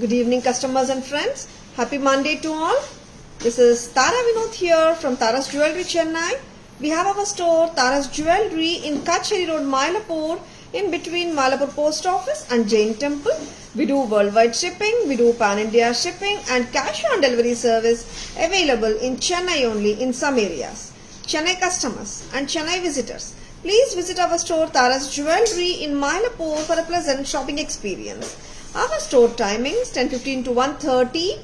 Good evening, customers and friends. Happy Monday to all. This is Tara Vinod here from Tara's Jewelry, Chennai. We have our store, Tara's Jewelry, in Kacheri Road, Mylapore, in between Mylapore Post Office and Jain Temple. We do worldwide shipping, we do pan-India shipping and cash on delivery service available in Chennai only in some areas. Chennai customers and Chennai visitors, please visit our store, Tara's Jewelry, in Mylapore for a pleasant shopping experience. Our store timings 10:15 to 1:30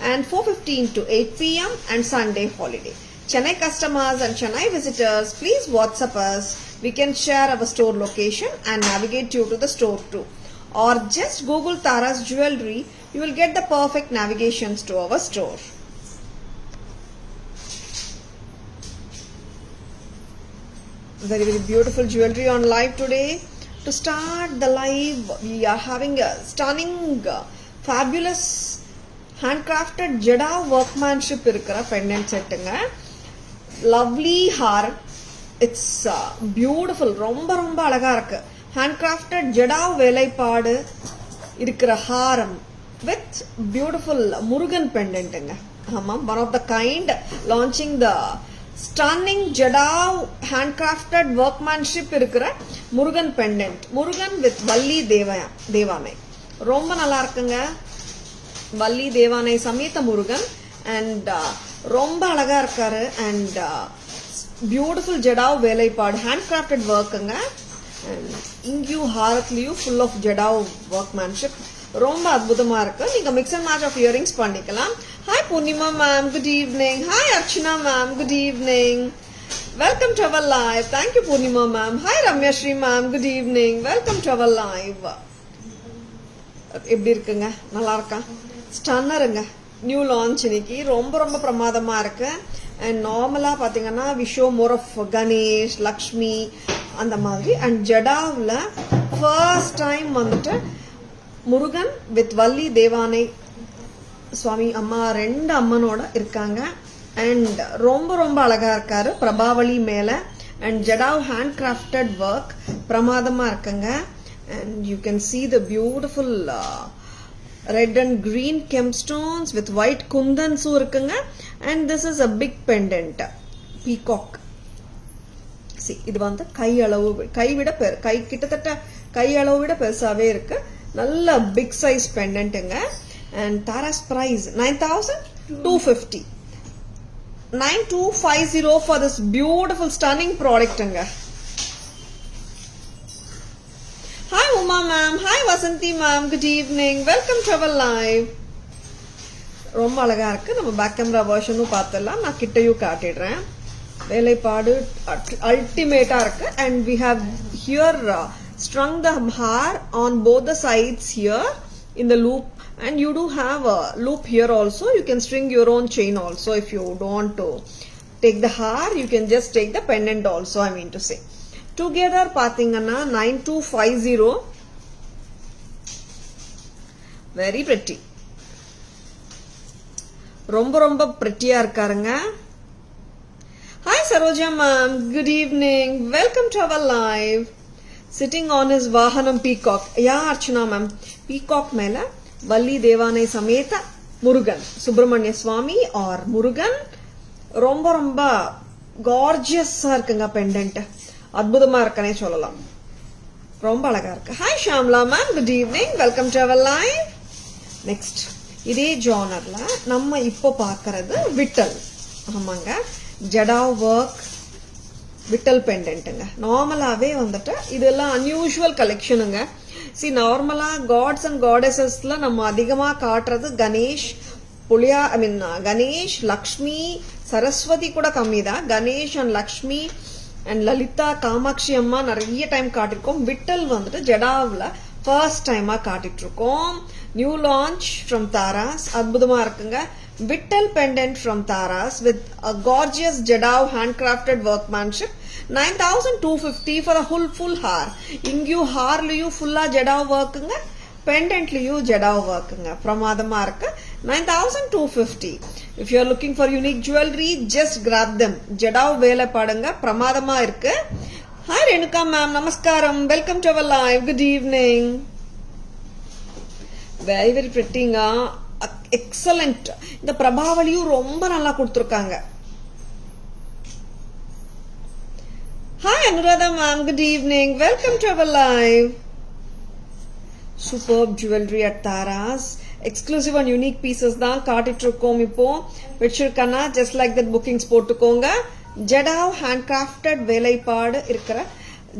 and 4:15 to 8 p.m. and Sunday holiday. Chennai customers and Chennai visitors, please WhatsApp us. We can share our store location and navigate you to the store too. Or just Google Tara's Jewelry, you will get the perfect navigations to our store. Very beautiful jewelry on live today. To start the live, we are having a stunning, fabulous handcrafted Jada workmanship irukra pendant settunga. Lovely harm. It's beautiful. Romba alaga irukku. Handcrafted Jada velaipaadu irukra haram with beautiful Murugan pendant nga. One of the kind, launching the stunning Jada handcrafted workmanship irukra Murugan pendant. Murugan with Valli Devanai. Romba nalla irukanga. Valli Devanai Sametha Murugan and Romba alaga irukkaru and beautiful Jada velaipaadu handcrafted work anga and ingu haratliyu full of Jada workmanship. ரொம்ப அற்புதமா இருக்கு. நீங்க mix and match of earrings பண்ணிக்கலாம். Hi Purnima ma'am, good evening. Hi Archana ma'am, good evening. Welcome to our live. Thank you Purnima ma'am. Hi Ramya Shri ma'am, good evening. Welcome to our live. எப்படி இருக்குங்க? நல்லா இருக்கா? ஸ்டன்னருங்க. New launch இன்னைக்கு ரொம்ப பிரமாதமா இருக்கு. And நார்மலா பாத்தீங்கன்னா we show more of Ganesh, Lakshmi அந்த மாதிரி and ஜடாவுல first time வந்துட்டு முருகன் வித் வள்ளி தேவானை சுவாமி அம்மா ரெண்டு அம்மனோட இருக்காங்க அண்ட் ரொம்ப அழகா இருக்காரு பிரபாவளி மேல and jadau hand crafted work பிரமாதமா இருக்குங்க and you can see the beautiful red and green gemstones with white kundansum இருக்குங்க and this is a big pendant peacock. see இது வந்து கை அளவு கைவிட கை கிட்டத்தட்ட கை அளவு விட பெருசாவே இருக்கு. நல்ல big size pendant and Tara's price 9,250. 9250 for this beautiful stunning product Hi Uma ma'am, hi Vasanthi ma'am, good evening. Welcome to our live. ரொம்ப அழகா இருக்கு. நம்ம பேக் கேமரா வெர்ஷனும் பார்த்தலாம். நான் கிட்டயும் காட்டிடுறேன். வேலைப்பாடு அல்டிமேட்டா இருக்கு and we have here strung the haar on both the sides here in the loop and you do have a loop here also. You can string your own chain also if you don't want to take the haar. You can just take the pendant also, I mean to say. Together pathingana 9250. Very pretty. ரொம்ப pretty-ஆ இருக்காருங்க. Hi Saroja ma'am, good evening. Welcome to our live. Sitting on his Vahanam peacock. Yeah, Archana ma'am. Peacock மேல வள்ளி தேவானை சமேத முருகன் சுப்பிரமணிய சுவாமி or Murugan ரொம்ப கார்ஜியஸா இருக்குங்க pendant. அற்புதமா இருக்கனே சொல்லலாம். ரொம்ப அழகா இருக்கு. Hi Shamla ma'am, good evening. Welcome to our live. Next. இதே ஜானர்ல நம்ம இப்போ பார்க்கிறது விட்டல். ஆமாங்க. ஜடா ஒர்க் விட்டல் பெண்டன்ட்டுங்க. நார்மலாவே வந்துட்டு இதெல்லாம் அன்யூஷுவல் கலெக்ஷனுங்க. சி நார்மலா காட்ஸ் அண்ட் காடஸஸ்ல நம்ம அதிகமா காட்டுறது கணேஷ் கணேஷ் லக்ஷ்மி சரஸ்வதி கூட கம்மி தான். கணேஷ் அண்ட் லக்ஷ்மி அண்ட் லலிதா காமாட்சி அம்மா நிறைய டைம் காட்டிருக்கோம். விட்டல் வந்துட்டு ஜடாவில் ஃபர்ஸ்ட் டைமா காட்டிட்டு இருக்கோம். New launch from Tara's. அற்புதமா இருக்குங்க. Vittal pendant from Taras with a gorgeous Jadav handcrafted workmanship. 9,250 for a full haar. Ingu haar liyu fulla Jadav work nga. Pendant liyu Jadav work nga. Pramadama irukku. 9,250. If you are looking for unique jewelry, just grab them. Jadav vela padanga. Pramadama irukku. Hi Renuka ma'am, namaskaram. Welcome to our live. Good evening. Very very பிரிட்டிங்க, excellent. இந்த பிரபாவலியும் ரொம்ப நல்லா கொடுத்துருக்காங்க. Hi Anuradha ma'am, good evening, welcome to our live. Super jewellery at Tara's, exclusive and unique pieces தான் காட்டிட்டு இருக்கோம். இப்போ வச்சிருக்கனா ஜஸ்ட் லைக் தட் புக்கிங்ஸ் போட்டுக்கோங்க. ஜடாவ் ஹேண்ட் கிராஃப்டட் வேலைப்பாடு இருக்கிற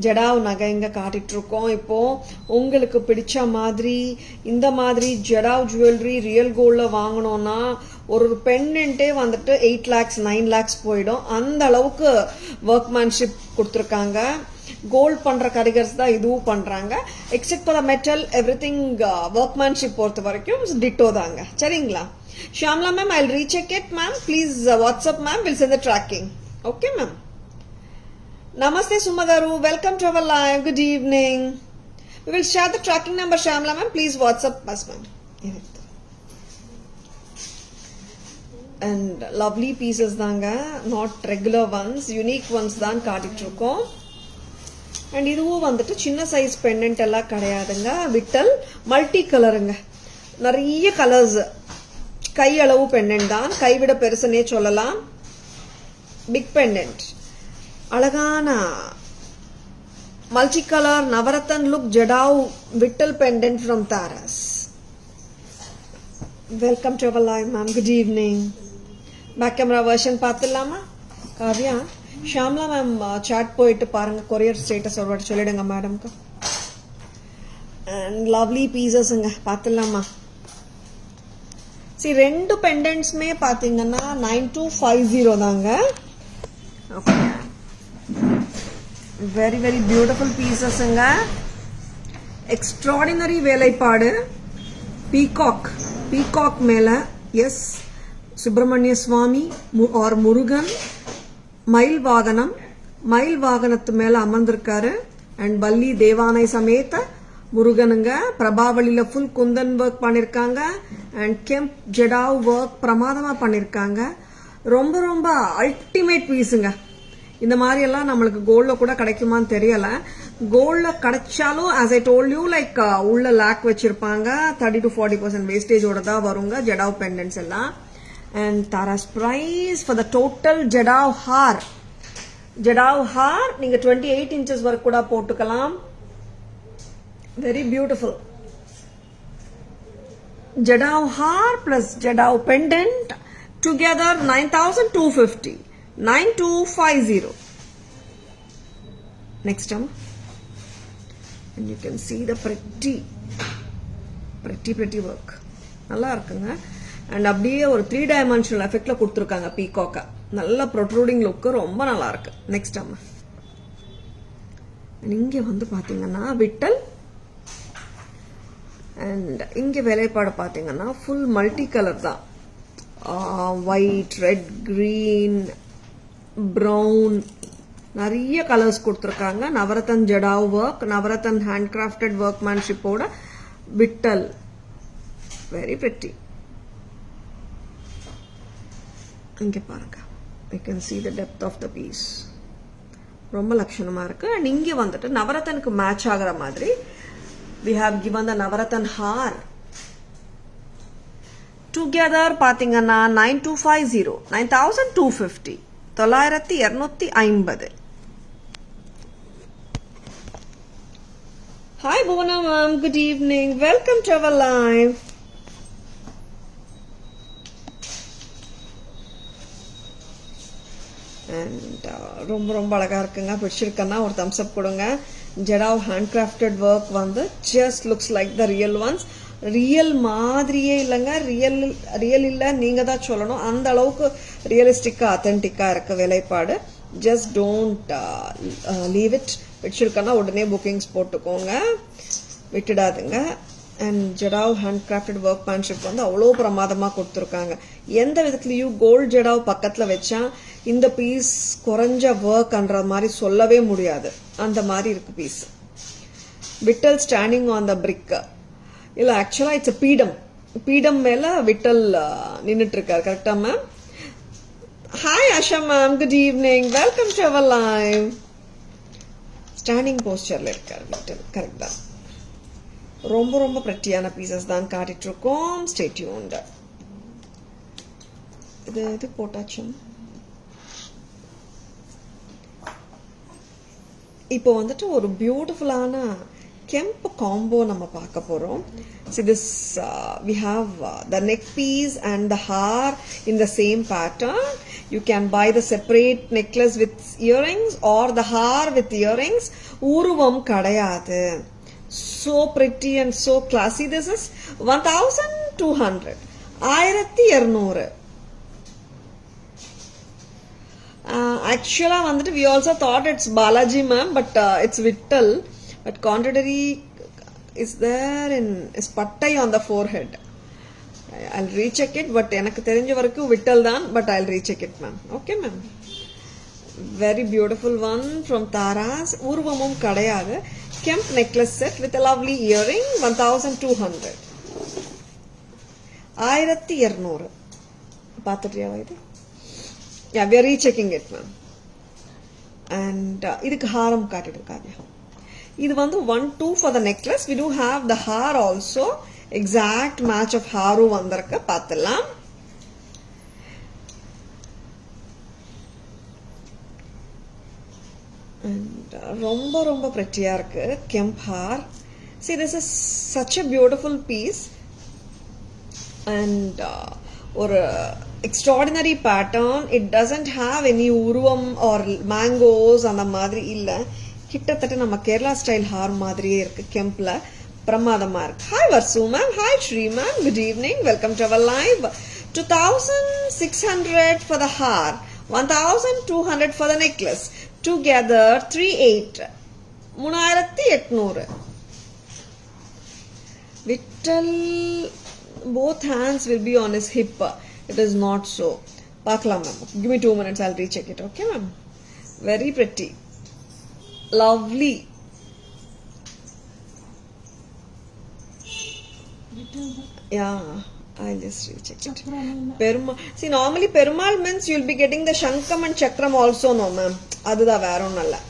ஜடாவ் நகைங்க காட்டிட்டு இருக்கோம். இப்போ உங்களுக்கு பிடிச்ச மாதிரி இந்த மாதிரி ஜடாவ் ஜுவல்லரி ரியல் கோல்ட்ல வாங்கணும்னா ஒரு பெண்டன்ட்டே வந்துட்டு 8 lakhs 9 lakhs போயிடும். அந்த அளவுக்கு ஒர்க்மேன்ஷிப் கொடுத்துருக்காங்க. கோல்ட் பண்ற கரிகர்ஸ் தான் இதுவும் பண்றாங்க. Except for the metal everything workmanship பொறுத்த வரைக்கும் டிட்டோ தாங்க. சரிங்களா? Shyamla ma'am, I will recheck it ma'am. Please WhatsApp ma'am, will send the tracking. Okay ma'am. Namaste Sumagaru, welcome to our live. Good evening. We will share the tracking number, Shamla ma'am. Please WhatsApp us ma'am. And lovely pieces தாங்க, not regular ones, unique ones தான் காட்டிட்டு இருக்கோம். And இதுவும் வந்துட்டு சின்ன size pendant எல்லாம் கிடையாதுங்க. Vittal multi கலருங்க, நிறைய கலர்ஸ், கை அளவு பெண்டன்ட் தான், கைவிட பெருசுன்னே சொல்லலாம். பிக் பெண்டன்ட், அழகான multi colour navratan look jadau Vittal pendant from Taras. Welcome to our live ma'am, good evening. Back camera version பார்த்துடலாமா? காவ்யா, ஷாம்லா மேம் சாட் போயிட்டு பாருங்க, கொரியர் ஸ்டேட்டஸ் ஒரு வாட்டி சொல்லிடுங்க மேடம்க்கு. அண்ட் லவ்லி பீசஸ்ங்க, பார்த்துடலாமா? சரி, ரெண்டு பெண்டன்ட்ஸுமே பார்த்தீங்கன்னா 9250 தாங்க. ஓகே, வெரி வெரி பியூட்டிஃபுல் பீசஸ்ங்க. எக்ஸ்ட்ராடினரி வேலைப்பாடு. பீகாக், பீகாக் மேல எஸ் சுப்பிரமணிய சுவாமி ஆர் முருகன் மயில் வாகனம், மயில் வாகனத்து மேல அமர்ந்திருக்காரு. அண்ட் வள்ளி தேவானை சமேத முருகனுங்க. பிரபாவளியில ஃபுல் குந்தன் ஒர்க் பண்ணிருக்காங்க. அண்ட் கெம்ப் ஜடாவ் ஒர்க் பிரமாதமா பண்ணிருக்காங்க. ரொம்ப ரொம்ப அல்டிமேட் பீஸுங்க. இந்த மாதிரி எல்லாம் நம்மளுக்கு கோல்ட்ல கூட கிடைக்குமான்னு தெரியல. கோல்ட்ல கிடைச்சாலும் as I told you like உள்ள லாக் வச்சிருப்பாங்க. 30 to 40% வேஸ்டேஜோட தான் வருங்க ஜடாவ் பெண்டன்ட்ஸ் எல்லாம். And Taras price for the total jadau haar, jadau haar நீங்க 28 inches வரைக்கும் கூட போட்டுக்கலாம். Very beautiful jadau haar plus jadau pendant together 9250, 9250. Next time, and you can see the pretty work. நல்லா இருக்குங்க. அண்ட் அப்படியே ஒரு 3 dimensional எஃபெக்ட்ல கொடுத்துருக்காங்க பீகாக்க. நல்ல ப்ரொட்ரூடிங் லுக், ரொம்ப நல்லா இருக்கு. நெக்ஸ்ட் டைம் இங்க வந்து பாத்தீங்கன்னா விட்டல். அண்ட் இங்க வேலைப்பாடு பாத்தீங்கன்னா ஃபுல் மல்டி கலர் தான். ஒயிட், ரெட், கிரீன், ப்ரௌன், நிறைய கலர்ஸ் கொடுத்துருக்காங்க. Navratan jadau work, navratan handcrafted ஒர்க்மேன்ஷிப்போட விட்டல், வெரி பிரிட்டி. இங்க பாருங்க, you can see the depth of the piece. ரொம்ப லட்சணமா இருக்கு. அண்ட் இங்க வந்துட்டு நவரத்தனுக்கு மேட்ச் ஆகிற மாதிரி we have given the navratan haar. Together பாத்தீங்கன்னா 9250, 9250, 9250. Hi Bhuvana ma'am, good evening, welcome to our live. And ரொம்ப ரொம்ப அழகா இருக்குங்க. பிடிச்சிருக்கன்னா ஒரு thumbs up கொடுங்க. ஜடாவ் ஹேண்ட் கிராஃப்டட் ஒர்க் வந்து just looks like the real once. Real மாதிரியே இல்லைங்க, ரியல் இல்லை நீங்க தான் சொல்லணும். அந்த அளவுக்கு ரியலிஸ்டிக்கா அத்தன்டிக்கா இருக்க வேலைப்பாடு. Just don't leave it. வச்சிருக்கனா உடனே புக்கிங்ஸ் போட்டுக்கோங்க, விட்டுடாதுங்க. And jadau handcrafted workmanship வந்து அவ்வளோ பிரமாதமா கொடுத்துருக்காங்க. எந்த விதத்துலயும் கோல்ட் ஜடாவ் பக்கத்துல வச்சா இந்த பீஸ் குறைஞ்ச ஒர்க்ன்ற மாதிரி சொல்லவே முடியாது. அந்த மாதிரி இருக்கு piece. Vittal standing on the brick. இல்ல ஆக்சுவலா இட்ஸ் பீடம், பீடம் மேல விட்டல் நின்னுட்டு இருக்காரு. கரெக்டா ma'am? Hi Asha ma'am, good evening, welcome to our live. Standing போஸ்டர்ல இருக்காரு விட்டல், கரெக்டா? ரொம்ப ரொம்ப prettyயான பீசஸ் தான் காட்டிட்டு இருக்கோம். Stay tuned. இது போட்டாச்சு. இப்போ வந்துட்டு ஒரு பியூட்டிஃபுல்லான கெம்ப் காம்போ நம்ம பார்க்க போறோம். See this we have the neck piece and the haar in the same pattern. You can buy the separate necklace with earrings or the haar with earrings. உருவம் கிடையாது. So pretty and so classy. This is 1200. 1200. Actually வந்துட்டு we also thought it's Balaji ma'am, but it's Vittal. But contrary is there in is pattai on the forehead. I'll recheck it, but எனக்கு தெரிஞ்ச வரைக்கும் Vittal தான், but I'll recheck it ma'am. Okay ma'am. Very beautiful one from Taras. உருவமும் கிடையாது. Kemp necklace set with a lovely earring. 1200. 1200. பார்த்துட்டியா இது? Yeah, we are rechecking it ma'am. And இதுக்கு ஹாரம் காட்டிருக்காங்க. இது வந்து 1-2 for the necklace. We do have the haar also. Exact match of haru வந்திருக்கு பார்த்தலாம். And ரொம்ப ரொம்ப prettyயா இருக்கு kemp haar. See, this is such a beautiful piece. And ஒரு extraordinary pattern. It doesn't have any உருவம் or mangoes அந்த மாதிரி இல்ல. கிட்டத்தட்ட நம்ம கேரளா ஸ்டைல் ஹார் மாதிரியே இருக்கு கெம்ப்ல. பிரமாதமா இருக்கு. Hi Varsu ma'am. Hi Shri ma'am. Good evening. Welcome to our live. 2600 for the haar. 1200 for the necklace. Together 38. 3800. Vittal both hands will be on his hip. It is not so. Paklam ma'am. Give me 2 minutes. I'll recheck it. Okay ma'am. Very pretty. Lovely. Yeah, I'll just recheck it. See, normally Perumal means you'll be getting the Shankam and Chakram also, no ma'am. Adudha varon alla.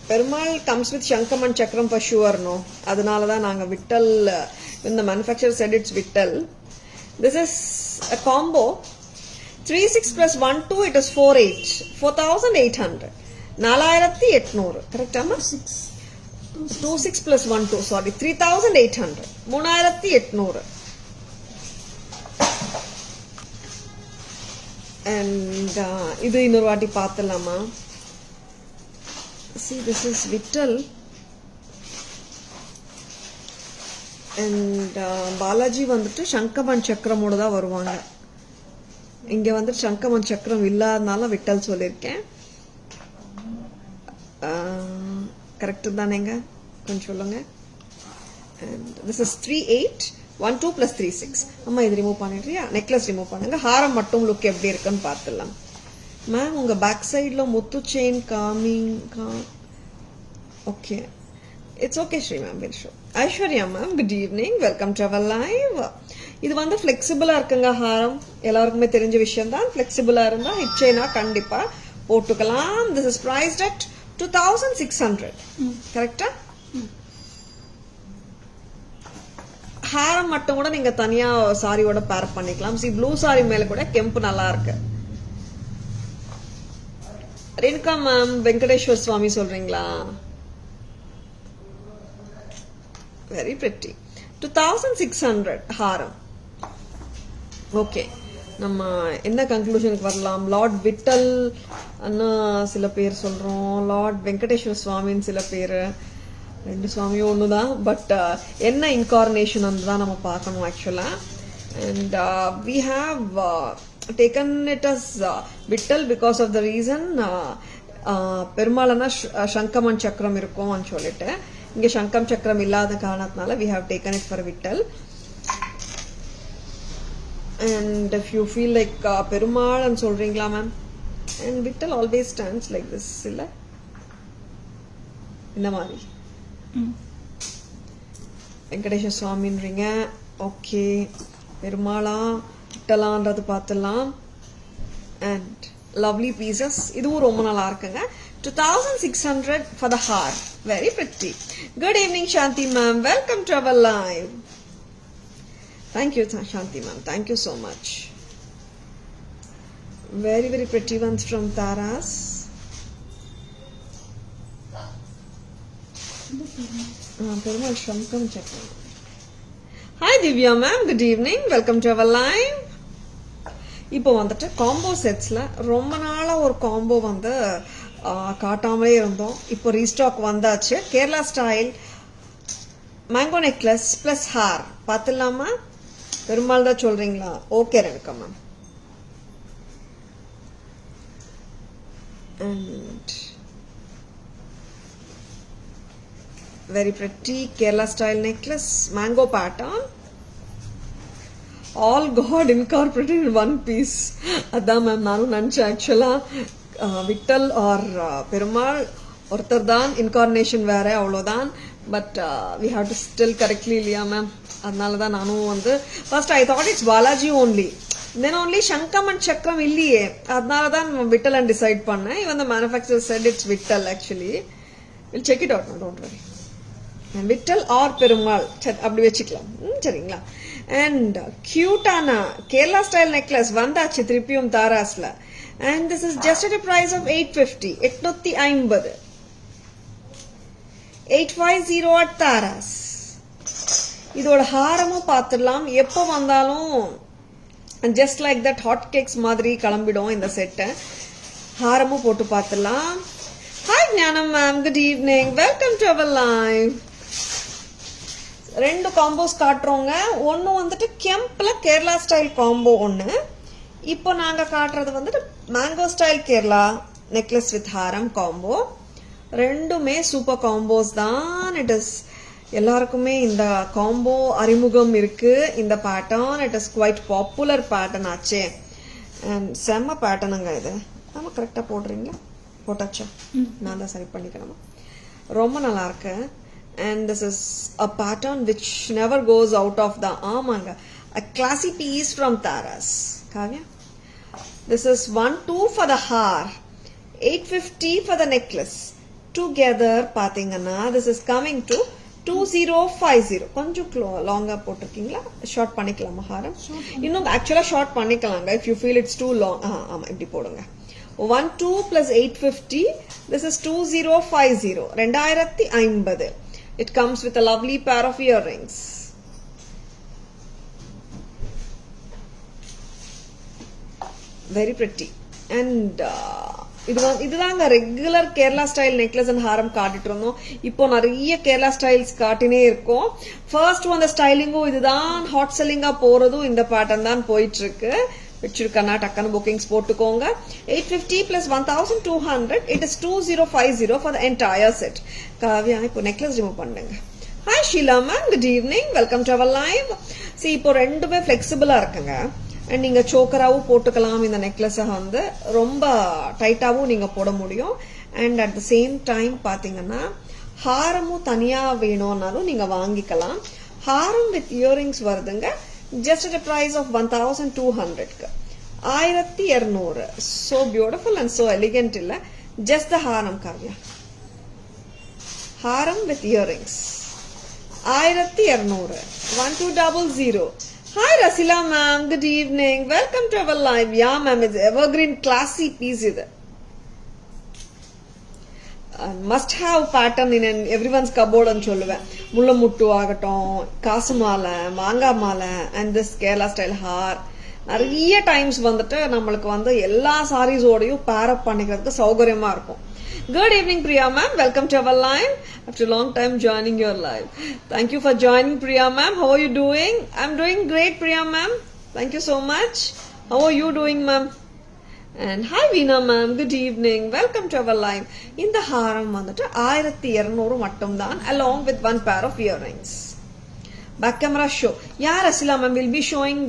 Perumal comes with Shankam and Chakram for sure, no. Adanala da naanga Vittal, when the manufacturer said it's Vittal. This is a combo. 36 plus 12, it is 48. 4800. 4800. Correct, Amma? 26 plus 12, sorry. 3800. 3800. And idu innoru vaati paathalama. See, this is Vittal. And Balaji வந்துட்டு சங்கமன் சக்கரமோட தான் வருவாங்க. இங்க வந்து சங்கமன் சக்கரம் இல்லாதனால விட்டல் சொல்லிருக்கேன். Correct தானேங்க? கொஞ்சம் சொல்லுங்க. And this is 38 12 plus 36. அம்மா இது ரிமூவ் பண்ணிடுறியா? நெக்லஸ் ரிமூவ் பண்ணுங்க. ஹாரம் மட்டும் லுக் எப்படி இருக்குன்னு பார்த்துடலாம். மேம் உங்க பேக் சைடுல முத்து chain coming. Okay, it's okay Sri ma'am. Will show. Aishwarya ma'am, good evening. Welcome to our live. இது வந்து ஃபிளெக்சிபிளா இருக்குங்க ஹாரம். எல்லாருக்குமே தெரிஞ்ச விஷயம் தான். ஃபிளெக்சிபிளா இருந்தா ஹிப் செயினா கண்டிப்பா போட்டுக்கலாம். This is priced at 2600. கரெக்டா? ஹாரம் மட்டும் கூட நீங்க தனியா சாரியோட பேர் பண்ணிக்கலாம். சி ப்ளூ சாரி மேல கூட கெம்பு நல்லா இருக்கு. ரேணுகா மேம், வெங்கடேஸ்வர் சுவாமி சொல்றீங்களா? Very pretty. 2600 ஹாரம். ஓகே, நம்ம என்ன கன்க்ளூஷனுக்கு வரலாம்? லார்ட் விட்டல் அண்ணா சில பேர் சொல்றோம், லார்ட் வெங்கடேஸ்வர சுவாமின்னு சில பேர். ரெண்டு சுவாமியும் ஒண்ணுதான், பட் என்ன இன்கார்னேஷன் தான் நம்ம பார்க்கணும் ஆக்சுவலா. And we have taken it as Vittal because of the reason பெருமாளனா சங்கமன் சக்கரம் இருக்கும்னு சொல்லிட்டு, இங்க சங்கம் சக்கரம் இல்லாத காரணத்தினால we have taken it for Vittal. And if you feel like Perumal and சொல்றீங்களா ma'am, and Vittal always stands like this இல்ல, இந்த மாதிரி வெங்கடேஸ்வர சுவாமின்றீங்க. ஓகே, பெருமாளா விட்டலான்றது பார்த்துலாம். And lovely pieces. இதுவும் ரொம்ப நல்லா இருக்குங்க. 2600 for the hair. Very pretty. Good evening Shanti ma'am. Welcome to our live. Thank you Shanti ma'am. Thank you so much. Very very pretty ones from Taras. Perumal Shankam check. Hi Divya ma'am. Good evening. Welcome to our live. இப்போ வந்துட்டு combo செட்ஸில் ரொம்ப நாளாக ஒரு combo வந்து காட்டாமலே இருந்தோம். இப்போ restock வந்தாச்சு. Kerala style mango necklace plus hair பார்த்துடலாமா? பெருமாள் தான் சொல்கிறீங்களா? ஓகே ரெண்டுக்கா ma'am. And very pretty Kerala style necklace mango pattern. All God incorporated in one piece. அதான் மேம் நானும் நினச்சேன். ஆக்சுவலாக விட்டல் ஆர் பெருமாள் ஒருத்தர் தான், இன்கார்னேஷன் வேறு, அவ்வளோதான். But we have to still correctly இல்லையா மேம்? அதனால தான் நானும் வந்து first I thought it's Balaji only, then only சங்கம் அண்ட் சக்கரம் இல்லையே, அதனால தான் விட்டல் அண்ட் டிசைட் பண்ணேன். Even the manufacture said it's Vittal. Actually will check it out, don't worry. Vittal R Perumal அப்படி வச்சுக்கலாம். சரிங்களா? And cute-ஆன Kerala style necklace வந்தாச்சு திருப்பியும் தாராஸ்ல. And this is just at a price of 850. 850. 850 at Tara's. இதோட ஹாரமும் பார்த்துடலாம். எப்போ வந்தாலும் just like that hot cakes மாதிரி கிளம்பிடும் இந்த செட்டை. ஹாரமும் போட்டு பார்த்துடலாம். Hi ஞானம் ma'am. Good evening. Welcome to our live. ரெண்டு காம்போஸ் காட்டுறோங்க. ஒன்று வந்துட்டு கெம்பில் கேரளா ஸ்டைல் காம்போ ஒன்று. இப்போ நாங்கள் காட்டுறது வந்துட்டு mango style Kerala necklace with ஹாரம் காம்போ. ரெண்டுமே சூப்பர் காம்போஸ் தான். இட் இஸ் எல்லாருக்குமே இந்த காம்போ அறிமுகம் இருக்குது. இந்த pattern it is quite popular pattern ஆச்சே. அண்ட் செம்ம பேட்டர்னுங்க இது. நம்ம கரெக்டாக போடுறீங்களா? போட்டாச்சா? நான் தான் சரி பண்ணிக்கணுமா? ரொம்ப நல்லா இருக்கு. And this is a pattern which never goes out of the amanga. A classy piece from Taras. Kavya. This is 1-2 for the hair, 850 for the necklace. Together, pathingana. This is coming to 2050. கொஞ்சம் லாங்கா போட்டிருக்கீங்களா? Short பண்ணிக்கலாமா ஹாரம்? இன்னும் ஆக்சுவலா short பண்ணிக்கலாங்க. if you feel it's too long. ஆமா இப்படி போடுங்க. 1-2 plus 850. This is 2050. 2050. It comes with a lovely pair of earrings. Very pretty. And இதுதாங்க regular Kerala style necklace and ஹாரம் காட்டிட்டு இருந்தோம். இப்போ நிறைய கேரளா ஸ்டைல்ஸ் காட்டினே இருக்கும். ஃபர்ஸ்ட் வந்த ஸ்டைலிங்கும் இதுதான், ஹாட் செல்லிங்கா போறதும் இந்த பேட்டர்ன் தான் போயிட்டு இருக்கு. வச்சிருக்கா டக்குன்னு புக்கிங்ஸ் போட்டுக்கோங்க. 850 plus 1200. It is 2050 for the entire set. Kavya இப்போ நெக்லஸ் ரிமூவ் பண்ணுங்க. Hi Sheela ma'am. Good evening. Welcome to our live. சரி இப்போ ரெண்டுமே ஃபிளெக்சிபிளா இருக்குங்க. அண்ட் நீங்க சோக்கராவும் போட்டுக்கலாம். இந்த நெக்லஸை வந்து ரொம்ப டைட்டாவும் நீங்க போட முடியும். And at the same time பாத்தீங்கன்னா ஹாரமும் தனியா வேணும்னாலும் நீங்க வாங்கிக்கலாம். ஹாரம் வித் இயரிங்ஸ் வருதுங்க. Just at a price of 1200. 1200. So beautiful and so elegant illa. Just the haram Kavya. Haram with earrings. 1200. 1200. Hi Rasila ma'am. Good evening. Welcome to our live. Yeah ma'am, it's evergreen classy piece இது. Must have pattern in everyone's கபோர்டுன்னு சொல்லுவேன். முள்ளமுட்டு ஆகட்டும், காசு மாலை, மாங்காய் மாலை and this Kerala style haar. நிறைய டைம்ஸ் வந்துட்டு நம்மளுக்கு வந்து எல்லா சாரீஸோடையும் பேரப் பண்ணிக்கிறதுக்கு சௌகரியமா இருக்கும். Good evening Priya ma'am. Welcome to our live. After a long time joining your live. Thank you for joining Priya ma'am. How are you doing? I'm doing great Priya ma'am. Thank you so much. How are you doing ma'am? And hi Veena ma'am, good evening. Welcome to our live. In the haram வந்துட்டு 1200 மட்டும் தான் along with one pair of earrings. Back camera show. Yeah Rasila ma'am will be showing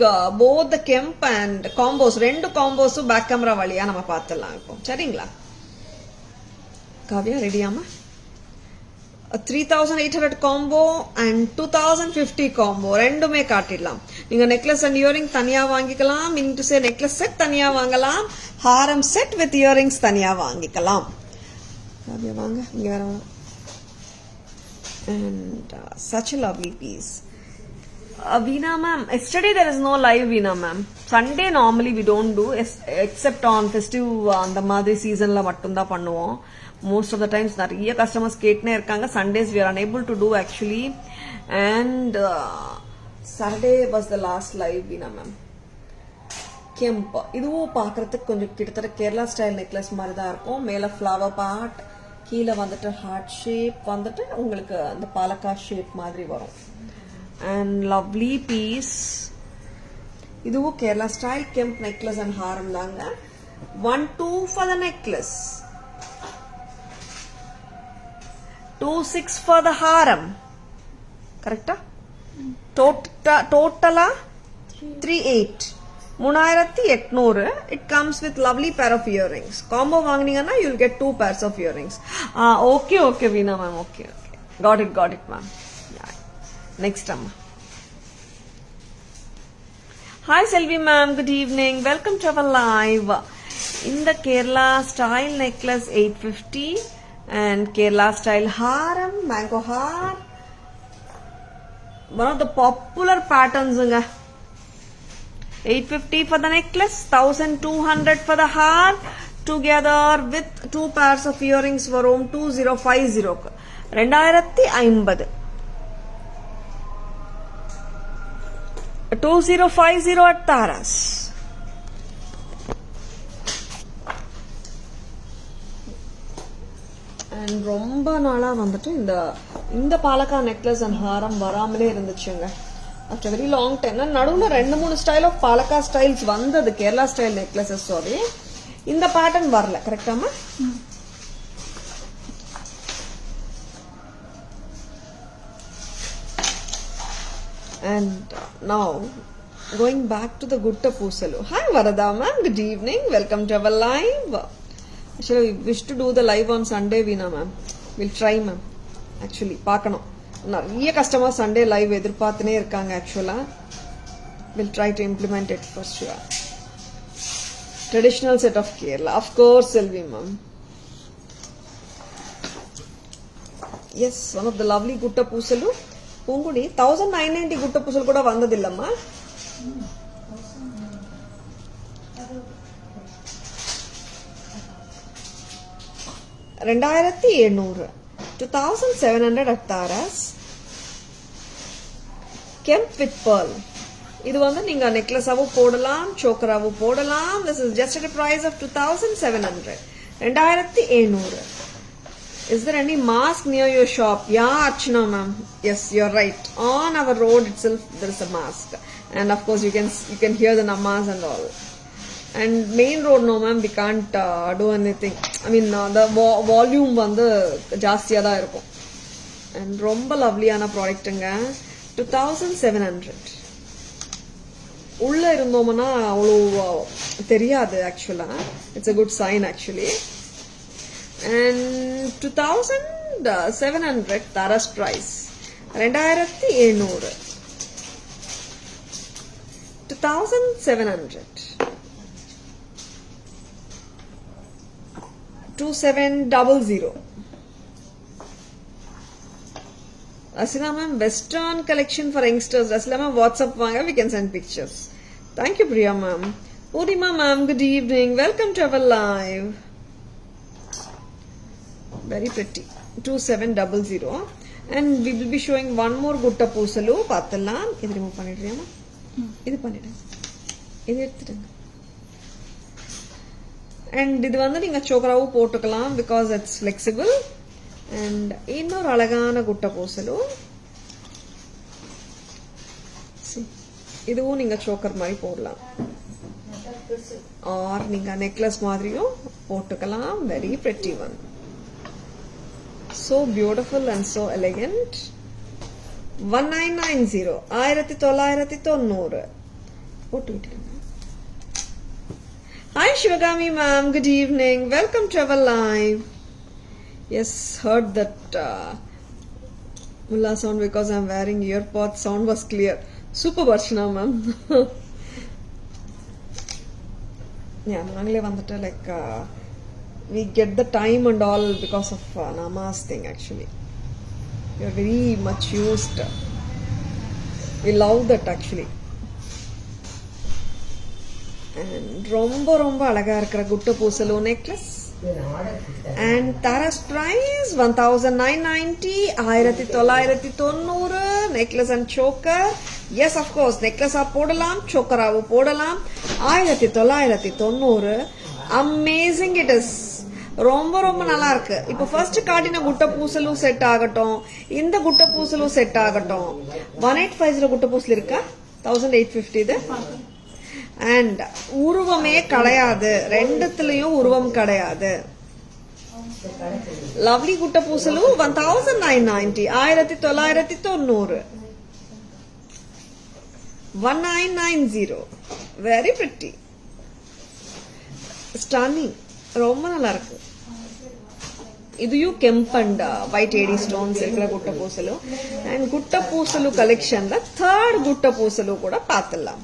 both the kemp and combos. ரெண்டு combos back camera வழியா நம்ம பார்த்தலாம் இப்போ. சரிங்களா? Kavya ரெடியாமா? 3800 combo and 2050 combo ரெண்டுமே காட்டிடலாம். நீங்க நெக்லஸ் அண்ட் இயரிங் தனியா வாங்கிக்கலாம், meaning to say necklace set தனியா வாங்கலாம், ஹாரம் செட் வித் இயரிங்ஸ் தனியா வாங்கிக்கலாம். வாங்க இங்க வேற. And such a lovely piece. Veena ma'am, yesterday there is no live Veena ma'am. Sunday normally we don't do except on festive அந்த மாதிரி சீசன்ல மட்டும் தான் பண்ணுவோம். Most of the times நிறைய customers கேட்னே இருக்காங்க. Sundays we are unable to do actually. And Saturday was the last live Veena ma'am. கெம்ப் இதுவும் பார்க்கறதுக்கு கொஞ்சம் கிட்டத்தட்ட கேரளா ஸ்டைல் நெக்லஸ் மாதிரி தான் இருக்கும். மேல ஃப்ளவர் பார்ட், கீழே வந்துட்டு ஹார்ட் ஷேப் வந்துட்டு உங்களுக்கு அந்த பாலக்கா ஷேப் மாதிரி வரும். And lovely piece. இதுவும் Kerala style kemp necklace and ஹாரம் தாங்க. 1-2 for the necklace, 2-6 for the ஹாரம். கரெக்டா? டோட்டலா 3-8, 3800. It comes with lovely pair of earrings. Combo வாங்குனீங்கன்னா you'll get 2 pairs of earrings. Okay Veena ma'am, okay. Got it ma'am. Yeah. Next amma. Hi Selvi ma'am, good evening. Welcome to our live. In the Kerala style necklace 850 and Kerala style haram, mango har. One of the popular patterns nga. 850 for the necklace, 1200 for the har, together with 2 pairs of earrings varum 2050. 2050 2050 at Taras. And ரொம்ப நாளா வந்துட்டு இந்த பாலக்கா necklace and ஹாரம் வராமலே இருந்துச்சுங்க. After very long time. நடுவில் 2-3 style of பாலக்கா styles வந்தது, Kerala style necklaces. Sorry, இந்த pattern வரல. கரெக்டாமா? And now going back to the Gutta Poosalu. Hi Varada ma'am, good evening. Welcome to our live. Actually, we wish to do the live on Sunday, Veena ma'am. We'll try ma'am. Actually, பார்க்கணும். நிறைய customer Sunday live எதிர்பார்த்துனே இருக்காங்க. ஆக்சுவலா will try to implement it for sure. Traditional set of Kerala, of course Selvi ma'am. Yes, one of the lovely Gutta Poosalu. Poongudi 1990 குட்ட பூசல் கூட வந்ததில்லம்மா. $2700 2700 at Taras. Kemp with pearl. இது வந்து நீங்க நெக்லஸாவும் போடலாம், சோக்கராவும் போடலாம். This is just at a price of 2700. 2700. Is there any mask near your shop? Yeah, Archana ma'am. Yes, you're right. On our road itself there is a mask. And of course you can hear the namas and all. And main road no ma'am, we can't do anything. I mean the volume வந்து ஜாஸ்தியா தான் இருக்கும். And ரொம்ப லவ்லியான ப்ராடக்ட்டுங்க. 2700. உள்ள இருந்தோம்னா அவ்வளோ தெரியாது ஆக்சுவலா. It's a good sign actually. And 2700 Taras price. 2700. 2700. 2700. Asina ma'am, Western collection for youngsters. Asila ma'am, WhatsApp vanga, we can send pictures. Thank you Priya ma'am. Purnima ma'am, good evening. Welcome to our live. Very pretty. 2700. And we will be showing one more Gutta Poosalu. Paathalam. Idu remove pannidriyama? Idu pannidren. Idu eduthutenga. And இது வந்து நீங்க சோக்கராவும் போட்டுக்கலாம் because it's flexible. And இன்னொரு அழகான குட்ட பூசலு. இதுவும் நீங்க choker மாதிரி போடலாம், ஆர் நீங்க நெக்லஸ் மாதிரியும் போட்டுக்கலாம். Very pretty one. So beautiful and so elegant. 1990. 1990 போட்டு விட்டுருங்க. Hi Shivagami ma'am, good evening. Welcome to our live. Yes, heard that Mulla sound because I'm wearing earpods. Sound was clear. Super Varshana ma'am. Yeah, நாங்களே வந்துட்டு like we get the time and all because of Namas thing actually. We are very much used. We love that actually. And ரொம்ப ரொம்ப அழகா இருக்கிற குட்ட பூசலு necklace. And Tara's price 1990, 1990 necklace and choker. Yes, of course, necklace போடலாம், choker போடலாம். 1990. Amazing it is. ரொம்ப ரொம்ப நல்லா இருக்கு. இப்போ ஃபர்ஸ்ட் காட்டின குட்ட பூசலு செட் ஆகட்டும், இந்த குட்ட பூசலு செட் ஆகட்டும். 1850 குட்ட பூசல் இருக்கா? 1850 இது. And உருவமே கிடையாது, ரெண்டுத்துலயும் உருவம் கிடையாது. Lovely Gutta பூசலு 1990, 1990. 1990. Very pretty. Stunning. ரொம்ப நல்லா இருக்கு. இதையும் கெம்ப் அண்ட் ஒயிட் ஏடி ஸ்டோன்ஸ் இருக்கிற குட்ட பூசலு. அண்ட் குட்ட பூசலு கலெக்ஷன்ல தேர்ட் குட்ட பூசலு கூட பார்த்துடலாம்.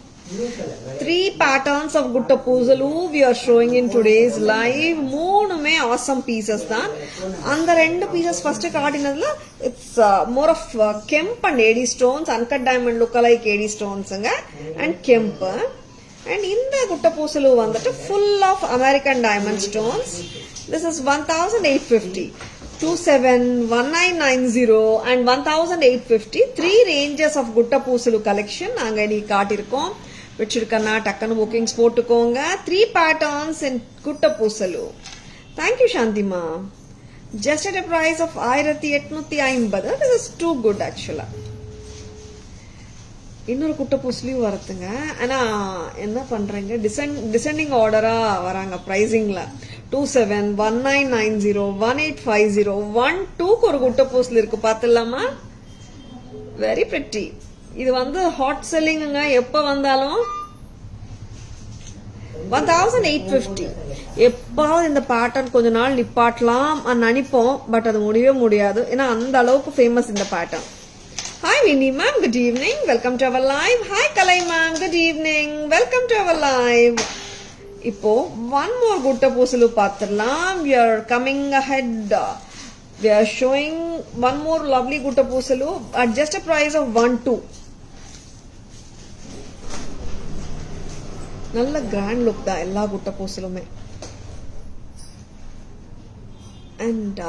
3 patterns of Gutta Poosalu we are showing in today's live. மூணுமே awesome pieces தான். அந்த ரெண்டு pieces first காட்டினதுல it's more of kemp and AD stones, uncut diamond lookalike AD stones and kemp. And இந்த Gutta Poosalu வந்துட்டு full of American diamond stones. This is 1850. 27, 1990 and 1850. 3 ranges of Gutta Poosalu collection நாங்க இன்னைக்கு காட்டியிருக்கோம். வச்சிருக்கனா டக்குன்னு bookings போட்டுக்கோங்க. 3 patterns in Gutta Poosalu. Thank you Shantima. Just at a price of 1850. This is too good actually. இன்னொரு குட்ட பூசலியும் வருதுங்க. ஆனா என்ன பண்றீங்க, டிசெண்டிங் ஆர்டரா வராங்க பிரைசிங்ல. 27, 1990, 1850, 12க்கு ஒரு குட்ட பூசல் இருக்கு, பாத்துலாமா? Very pretty. இது வந்து ஹாட் செல்லிங்க, எப்ப வந்தாலும் 1850. எப்பாவது இந்த பேட்டர்ன் கொஞ்ச நாள் நிப்பாட்டலாம் நினைப்போம், பட் அது முடியவே முடியாது. ஏன்னா அந்த அளவுக்கு ஃபேமஸ் இந்த pattern. Hi Vinny ma'am, good evening. Welcome to our live. Hi Kalai ma'am, good evening. Welcome to our live. இப்போ one more Gutta Poosalu பாத்துடலாம். We are coming ahead. We are showing one more lovely Gutta Poosalu at just a price of 12. நல்ல grand look தான் எல்லா Gutta Poosaluமே. And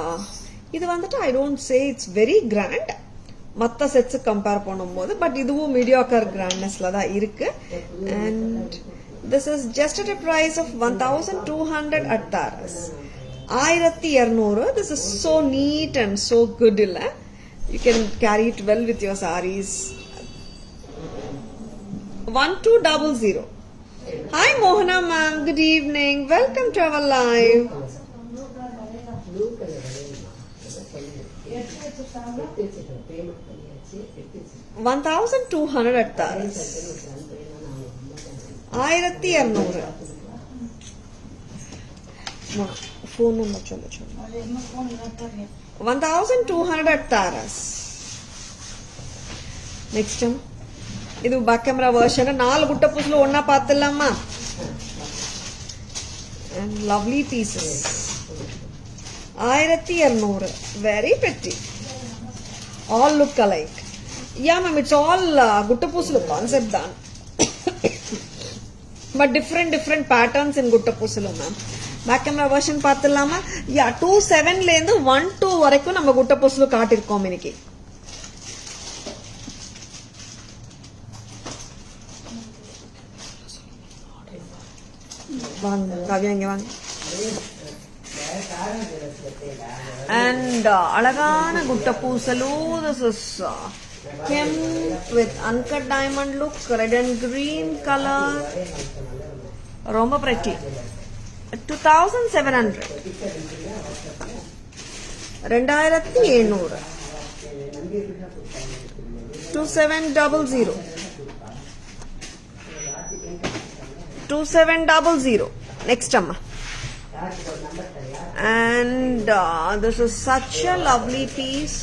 இது வந்துட்டு I don't say it's very grand. மற்ற sets compare பண்ணும்போது, but இதுவும் mediocre கிராண்ட்னஸ்ல தான் இருக்கு. And this is just at a price of 1200 at Taras. 1200. This is so neat and so good இல்ல. You can carry it well with your sarees. 1200. Hi Mohana ma'am, good evening. Welcome to our live. 1200 at Taras. 1200. Phone number chalo. 1200 at Taras. Next time. இது back camera version. 4 குட்ட பூசலு ஒண்ணா பாத்துடலாமா? And lovely pieces. 1200. Very pretty. All look alike. Yeah ma'am, it's all Gutta Poosalu concept தான். But different patterns in Gutta Poosalu ma'am. Back camera version பார்த்துடலாமா? Yeah 27ல இருந்து 12 வரைக்கும் நம்ம Gutta Poosalu காட்டியிருக்கோம் இன்னைக்கு. வாங்க காவியா, இங்க வாங்க. And அழகான Gutta Poosalu. This is hemp with uncut diamond look, red and green color. ரொம்ப pretty. 2700. 2700. 2700. 2700. Next amma. And this is such a lovely piece.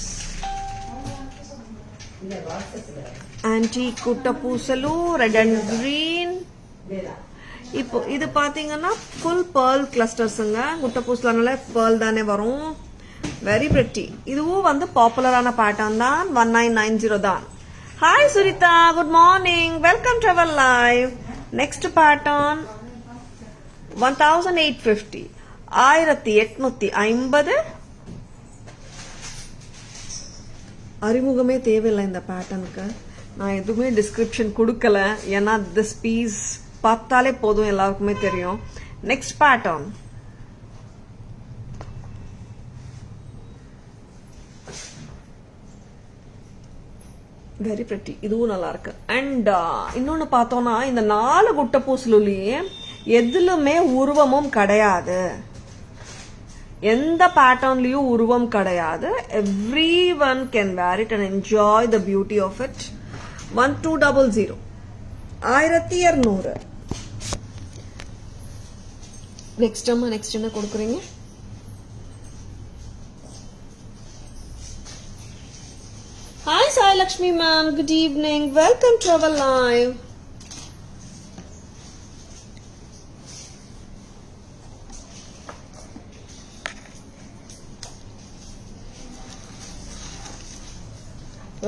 Antique குட்ட பூசலு ரெட் அண்ட் கிரீன். இப்போ இது பாத்தீங்கன்னா ஃபுல் பேர்ல் கிளஸ்டர்ஸுங்க. குட்ட பூசலனால பேர்ல் தானே வரும். Very pretty. இதுவும் வந்து பாப்புலரான பேட்டர்ன் தான். 1990 தான். Hi Suritha, good morning, welcome to our live. Next pattern 1850, 1850. அறிமுகமே தேவையில்லை இந்த பேட்டர்னுக்கு. நான் எதுவுமே டிஸ்கிரிப்ஷன் கொடுக்கல, ஏன்னா திஸ் பீஸ் பார்த்தாலே போதும், எல்லாருக்குமே தெரியும். Next pattern very pretty. இதுவும் நல்லா இருக்கு. அண்ட் இன்னொன்னு பார்த்தோம்னா, இந்த 4 குட்ட பூசலுலயே எதுலுமே உருவமும் கிடையாது. எந்த பேட்டர்ன்லயும் உருவம் கிடையாது. Everyone can wear it and enjoy the beauty of it. 1200, 1200. Next என்ன கொடுக்குறீங்க? Hi Sai Lakshmi ma'am, good evening, welcome to our live.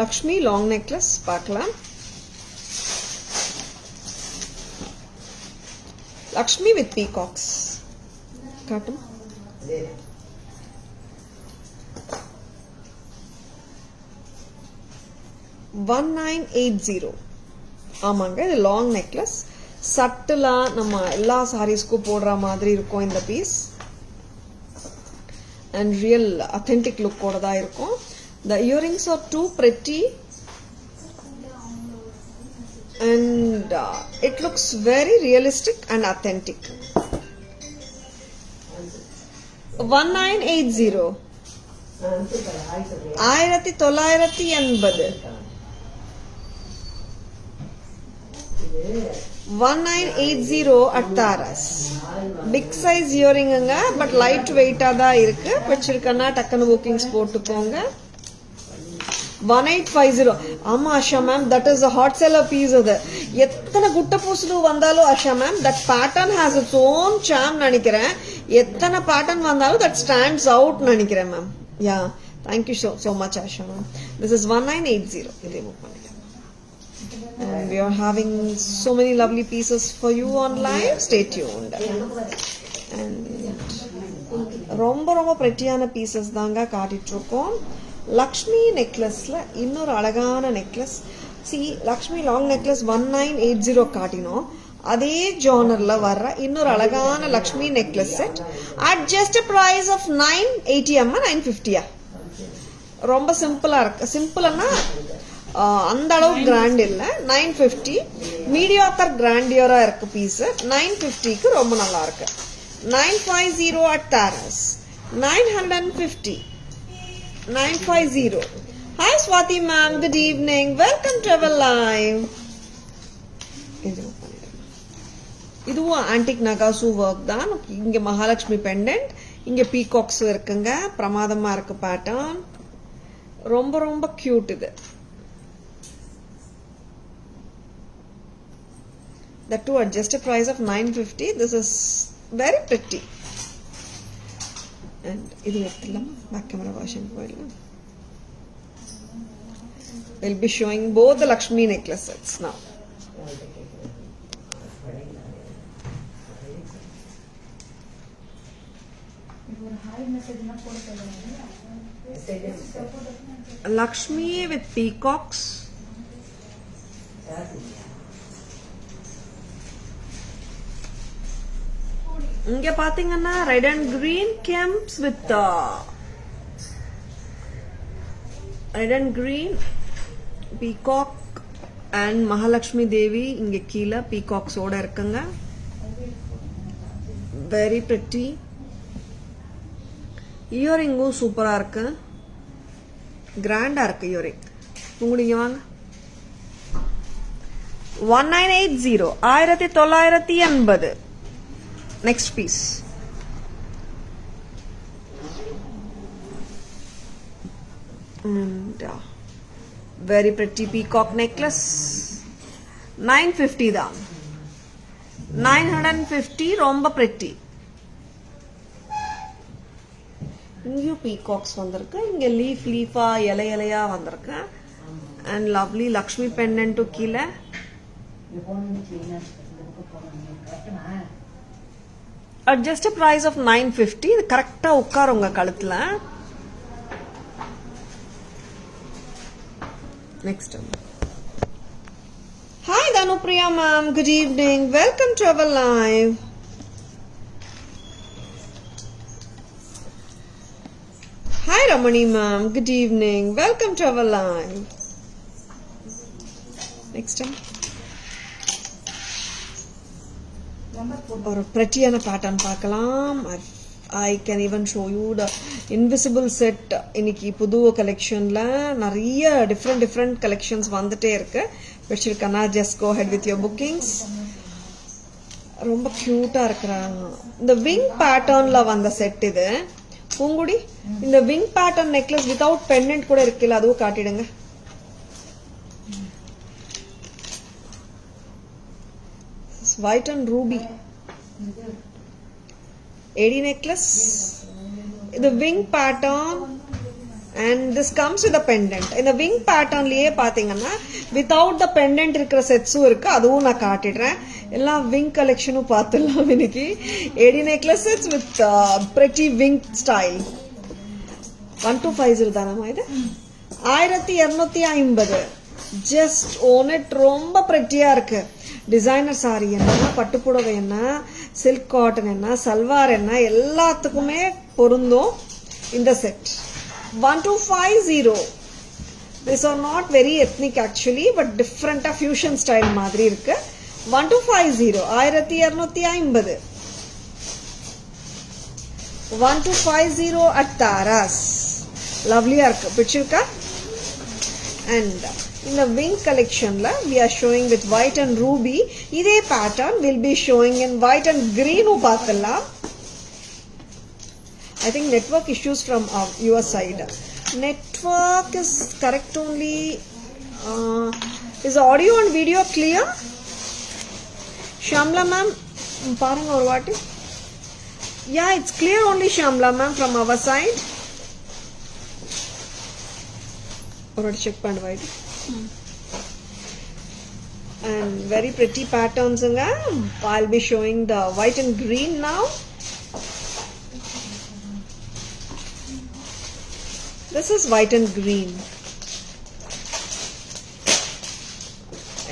Lakshmi long necklace பார்க்கலாம். Lakshmi with peacocks காட்டும். 1980. ஆமாங்க, இது லாங் நெக்லஸ். சட்டிலா நம்ம எல்லா சாரீஸ்க்கும் போடுற மாதிரி இருக்கும் இந்த பீஸ். அண்ட் ரியல் அத்தென்டிக் லுக்கோட தான் இருக்கும். The earrings are too pretty and it looks very realistic and authentic. 1980, 1980. 1980 at Taras. Big size earring ங்க, பட் லைட் வெயிட்டா தான் இருக்கு. வச்சிருக்கனா டக்குனு புக்கிங்ஸ் போட்டுக்கோங்க. 1850. ஆமா Asha ma'am, that is a hot seller piece. அது எத்தனை குட்ட பூசலு வந்தாலும் Asha ma'am, that pattern has its own charm நினைக்கிறேன். எத்தனை பேட்டர்ன் வந்தாலும் that stands out நினைக்கிறேன் ma'am. Yeah, thank you so much Asha ma'am. This is 1980. இதை புக் பண்ணிக்கலாம். And we are having so many lovely pieces for you on live. Stay tuned. And ரொம்ப ரொம்ப பிரெட்டியான pieces தாங்க காட்டிட்டு இருக்கோம். லக்ஷ்மி நெக்லஸ்ல இன்னொரு அழகான necklace. C, Lakshmi long necklace 1980 காட்டினோம். அதே ஜானர்ல வர்ற இன்னொரு அழகான Lakshmi necklace set at just a price of 980 950. ரொம்ப சிம்பிளா இருக்கு. சிம்பிள்னா அந்த அளவு கிராண்ட் இல்ல. 950 மீடியாக்கர் கிராண்டியரா இருக்கு பீஸ். 950க்கு ரொம்ப நல்லா இருக்கு. 950 at Taras. 950, 950. Hi Swati ma'am, good evening, welcome to our live. இதுவும் ஆன்டிக் நகாசு ஒர்க் தான். இங்க மகாலட்சுமி பெண்டன்ட், இங்க பீகாக்ஸ் இருக்குங்க. பிரமாதமா இருக்கு பேட்டர்ன். ரொம்ப ரொம்ப கியூட் இது. That too at just a price of 950. This is very pretty. And idu eduthalam back camera version poidala. We'll be showing both the Lakshmi necklace sets now. Lakshmi with peacocks. இங்க பாத்தீங்கன்னா red and green kemps with red and green peacock and Mahalakshmi Devi இங்க கீழே பீகாக்ஸோட இருக்குங்க. Very pretty. இயரிங்கும் சூப்பரா இருக்கு, கிராண்டா இருக்கு earring. உங்களுக்கு வாங்க. 1980, 1980. Next piece. And Very pretty peacock necklace. 950 தான். 950 ரொம்ப pretty. இங்கேயும் peacocks வந்திருக்கு. இங்க லீஃபா இலையா வந்திருக்கு. And lovely Lakshmi pendant கீழே. At just a price of 950. இது கரெக்டா உட்காருங்க கழுத்துல. Next one. Hi Dhanupriya ma'am, good evening. Welcome to our live. Hi Ramani ma'am, good evening. Welcome to our live. Next one. ஒரு prettyயான pattern பார்க்கலாம். I can even show you the invisible set. இன்னைக்கு புது கலெக்ஷன்ல நிறைய different collections வந்துட்டே இருக்கு. வெச்சிருக்கனா just go ahead with your bookings. ரொம்ப கியூட்டா இருக்குறாங்க. இந்த wing patternல வந்த செட் இது. பூங்குடி இந்த wing pattern necklace without pendant கூட இருக்குல்ல அதுவும் காட்டிடுங்க. White and ruby. AD necklace. The wing pattern and this comes with a pendant. In the wing pattern liye pathina without the pendant irukra sets irukku aduvum na kaatidren. Ella wing collection paathalam iniki. AD necklace sets with pretty wing style. 1250 தானமா இது 1250. just own it. ரொம்ப pretty-ஆ இருக்கு. Designer sorry என்ன, பட்டு புடவை என்ன, silk cotton என்ன, சல்வார் என்ன, எல்லாத்துக்குமே பொருந்தும் இந்த set. 1250. These are not very ethnic actually, but different fusion style மாதிரி இருக்கு. 1250. 1250. 1250 at Taras. Lovely இருக்கு. பிடிச்சிருக்கா? And in the wing collection la we are showing with white and ruby. Idhe pattern will be showing in white and green paathala. I think network issues from your side. Network is correct only. Is audio and video clear? Shamla ma'am paranga or what? Yeah, it's clear only Shamla ma'am from our side. Or check pandu vaidi. And very pretty patterns. I'll be showing the white and green now. This is white and green.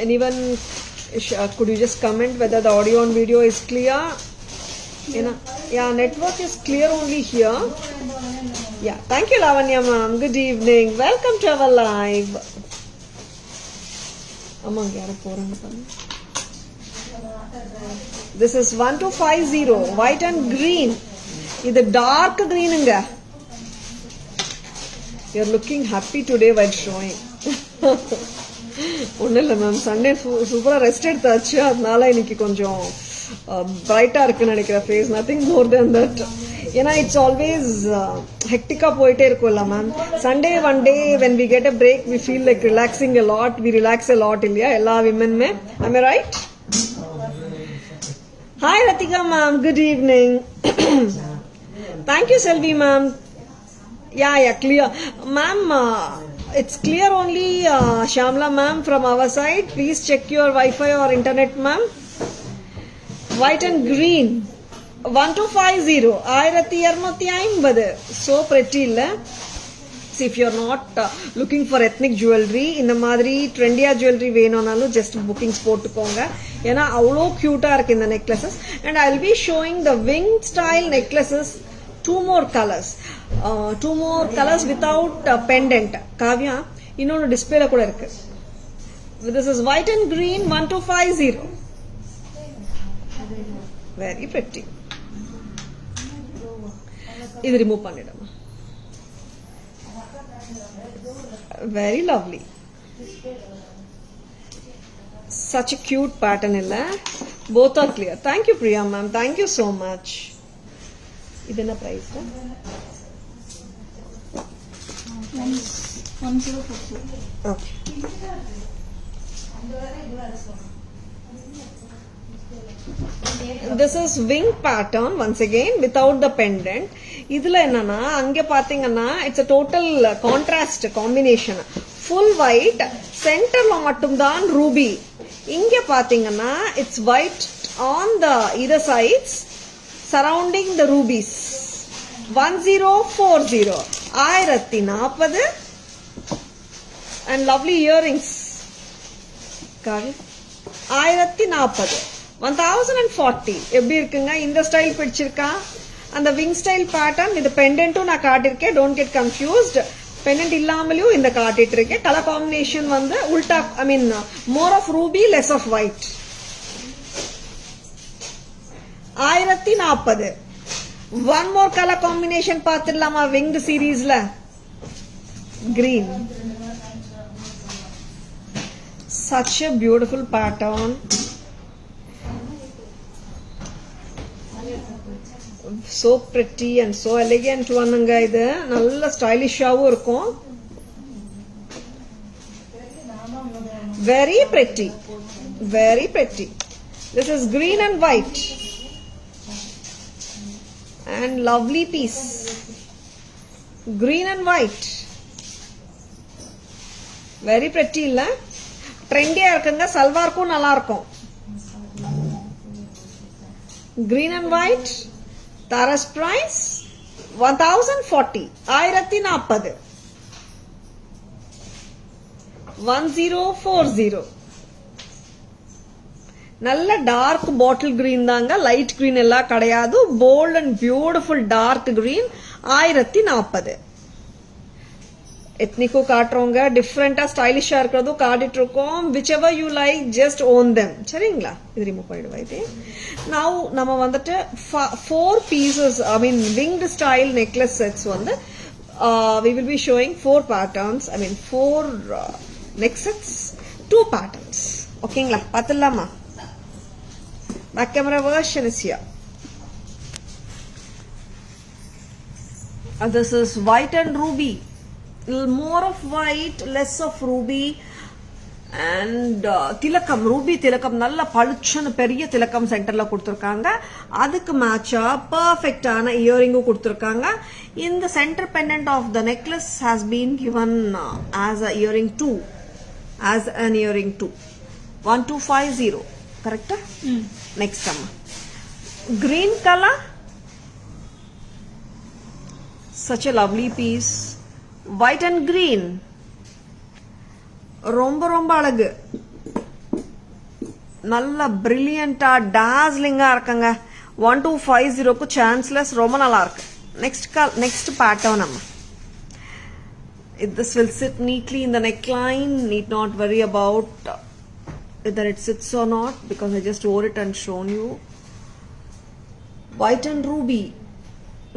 Anyone could you just comment whether the audio and video is clear? Yeah, network is clear only here. Yeah, thank you Lavanya ma'am. Good evening. Welcome to our live. This is 1250. White and green. This is dark green. You're looking happy today while showing. ஒன்னும் ma'am Sunday சூப்பரா rest எடுத்தாச்சு, அதனால இன்னைக்கு கொஞ்சம் பிரைட்டா இருக்குன்னு நினைக்கிறேன் face. Nothing more then that. ஏன்னா இட்ஸ் ஆல்வேஸ் ஹெக்டிக்கா போயிட்டே இருக்கும்ல ma'am. Sunday one day when we get a break we feel like relaxing a lot. We relax a lot இல்லையா எல்லா விமென்மே. am I right? Hi Ratika ma'am, good evening. Thank you Selvi ma'am. Yeah, clear ma'am. It's clear only Shamla ma'am from our side. Please check your Wi-Fi or internet ma'am. White and green. 1250. 1250. So pretty illa. See, if you're not looking for ethnic jewelry, இந்த மாதிரி trendy jewelry வேணும்னாலும் just bookings போட்டுக்கோங்க. ஏன்னா அவ்வளோ cute-ஆ இருக்கு இந்த necklaces. And I'll be showing the wing style necklaces. Two more colors. Two more colors without pendant. Kavya, இன்னொரு டிஸ்பிளேல கூட இருக்கு. This is white and green. 1250. Very pretty. இது remove பண்ணிடுமா. Very lovely. Such a cute pattern illa. Both are clear. Thank you Priya ma'am. Thank you so much. Idena price 1042. Okay. This is wing pattern once again without the pendant. இதுல என்னன்னா அங்க பாத்தீங்கன்னா it's a total contrast combination. Full white, centerல மட்டும் தான் ruby. இங்க பாத்தீங்கன்னா it's white on the either sides surrounding the rubies. 1040 1040 and lovely earrings. Got it? 1040 1040 எப்படி இருக்குங்க இந்த ஸ்டைல் பிடிச்சிருக்கா அந்த விங் ஸ்டைல் பேட்டர்ன் இது பெண்டன்ட்டும் நான் காட்டியிருக்கேன் டோன்ட் கெட் கன்ஃபியூஸ்ட் பெண்டன்ட் இல்லாமலையும் இந்த காட்டிட்டு இருக்கேன் கலர் காம்பினேஷன் வந்து உல்டா I mean more of ruby less of white 1040 one more colour combination பார்த்துடலாமா விங்டு சீரீஸ்ல green such a beautiful pattern so pretty and so elegant ஒண்ணுங்க இது நல்ல ஸ்டைலிஷாவும் இருக்கும் very pretty this is green and white and lovely piece green and white very pretty இல்ல ட்ரெண்டியா இருக்குங்க சல்வார்க்கும் நல்லா இருக்கும் green and white Taras price 1040 1040 1040 நல்ல டார்க் பாட்டில் கிரீன் தாங்க லைட் கிரீன் எல்லாம் கிடையாது bold and beautiful dark green 1040 எத்னிக்கோ காட்டுறோங்க டிஃப்ரெண்டா ஸ்டைலிஷா இருக்கிறதும் காட்டிட்டு இருக்கோம் whichever you like just own them சரிங்களா இது ரிமூவ் பண்ணிடுவா இது now நம்ம வந்துட்டு 4 pieces I mean winged style necklace sets வந்து we will be showing 4 patterns I mean 4 neck sets 2 patterns ஓகேங்களா பாத்துடலாமா back camera version is here this is white and ruby more of white less of ruby and tilakam ruby tilakam நல்ல பளிச்சுன்னு பெரிய tilakam சென்டர்ல கொடுத்திருக்காங்க அதுக்கு மேட்சா பெர்ஃபெக்ட்டான earring கொடுத்திருக்காங்க in the center pendant of the necklace has been given as a earring 2 as an earring 2 1250 correct next amma green color such a lovely piece white and green ரொம்ப ரொம்ப அழகு நல்ல பிரில்லியண்டா டாஸ்லிங்கா இருக்குங்க 1250 க்கு சான்ஸ்லெஸ் ரொம்ப நல்லா இருக்கு next pattern நம்ம this will sit neatly in the neckline need not worry about whether it sits or not because I just wore it and shown you white and ruby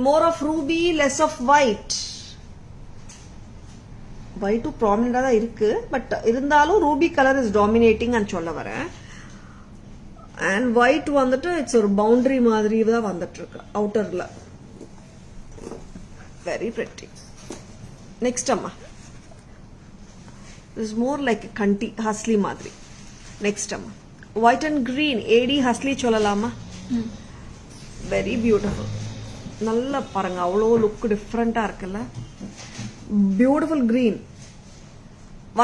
more of ruby less of white white too prominent ah irukku but irundhalum ruby color is dominating and சொல்ல வரேன் and white வந்துட்டு it's ஒரு boundary மாதிரி தான் வந்துட்டு இருக்கு outerல very pretty next amma this is more like a kanti hasli மாதிரி next amma white and green ad hasli சொல்லலாமா very beautiful நல்ல பாருங்க அவ்வளோ லுக் டிஃபரெண்டா இருக்குல்ல beautiful green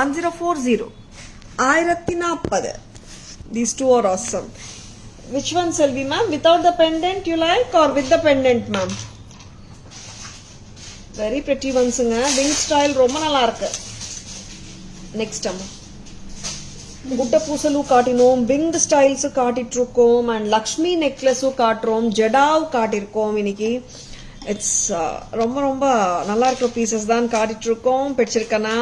1040 1040 these two are awesome which one Selvi ma'am without the pendant you like or with the pendant ma'am very pretty ones nga wing style ரொம்ப நல்லா இருக்கு next amma gutta பூசலு காட்டினோம் winged styles காட்டிட்டு இருக்கோம் and lakshmi necklace காட்றோம் jadau காட்டிருக்கோம் இன்னைக்கு it's ரொம்ப ரொம்ப நல்லா இருக்கிற பீசஸ் தான் காட்டிட்டு இருக்கோம் பிடிச்சிருக்கனா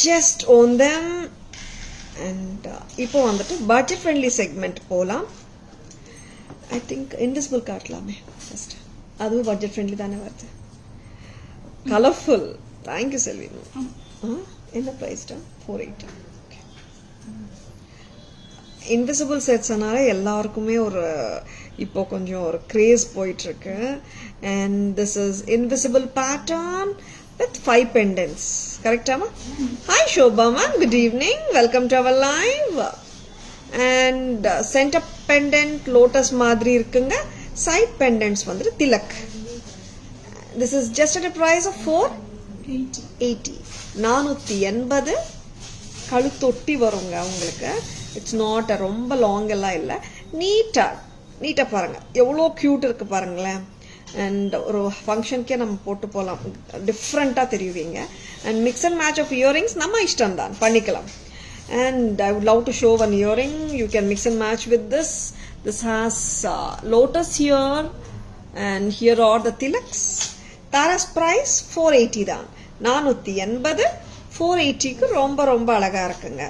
ஜஸ்ட் ஓன் தெம் அண்ட் இப்போ வந்துட்டு பட்ஜெட் ஃப்ரெண்ட்லி செக்மெண்ட் போகலாம் ஐ திங்க் இன்விசிபிள் காட்டலாமே ஃபர்ஸ்ட் அதுவும் பட்ஜெட் ஃப்ரெண்ட்லி தானே வருது கலர்ஃபுல் தேங்க்யூ செல்வி என்ன ப்ரைஸ் தான் 480 இன்விசிபிள் செட்ஸ்னால எல்லாருக்குமே ஒரு இப்போ கொஞ்சம் ஒரு கிரேஸ் போயிட்டு இருக்கு and this is invisible pattern with 5 pendants Correct, Amma? Hi, Shobha ma'am. Good evening. Welcome to our live. And center pendant lotus madri irukkunga. Side pendants vandru tilak. This is just at a price of 480. 480. கழுத்தொட்டி வருங்க உங்களுக்கு. It's not ரொம்ப long எல்லாம் இல்லை, நீட்டாக பாருங்கள் எவ்வளோ cute இருக்குது பாருங்களேன். அண்ட் ஒரு ஃபங்க்ஷனுக்கே நம்ம போட்டு போகலாம், டிஃப்ரெண்ட்டாக தெரியுவீங்க. And mix and match of earrings நம்ம இஷ்டம் தான் பண்ணிக்கலாம். And I would love to show one earring. You can mix and match with this. This has lotus here and here are the tilaks. Tara's price 480 தான். 480 480க்கு ரொம்ப ரொம்ப அழகா இருக்குங்க.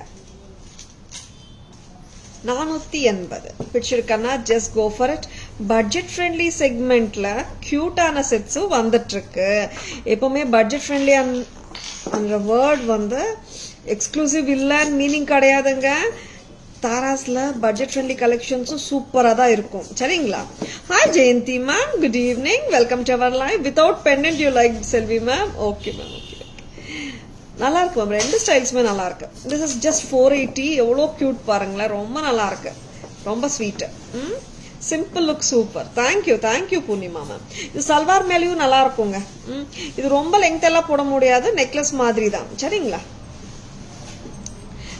480 பிடிச்சிருக்கன்னா just go for it. Budget friendly செக்மெண்ட்ல கியூட்டான செட்ஸும் வந்துட்டு இருக்கு. எப்பவுமே பட்ஜெட் ஃப்ரெண்ட்லி அந்த வேர்ட் வந்து எக்ஸ்க்ளூசிவ் இல்லைன்னு மீனிங் கிடையாதுங்க. தாராஸ்ல பட்ஜெட் ஃப்ரெண்ட்லி கலெக்ஷன்ஸும் சூப்பரா தான் இருக்கும். சரிங்களா? Hi Jayanthi ma'am, good evening, welcome to our live. Without pendant you like Selvi ma'am? Okay ma'am, okay. நல்லா இருக்கு மேம், ரெண்டு ஸ்டைல்ஸுமே நல்லா இருக்கு. This is just 480. எவ்வளோ கியூட் பாருங்களேன், ரொம்ப நல்லா இருக்கு, ரொம்ப sweet. Simple look super. Thank you Poornima ma'am. இது சல்வார் மேலேயும் நல்லா இருக்குங்க. இது ரொம்ப லெங்த் எல்லாம் போட முடியாது, நெக்லஸ் மாதிரி தான். சரிங்களா?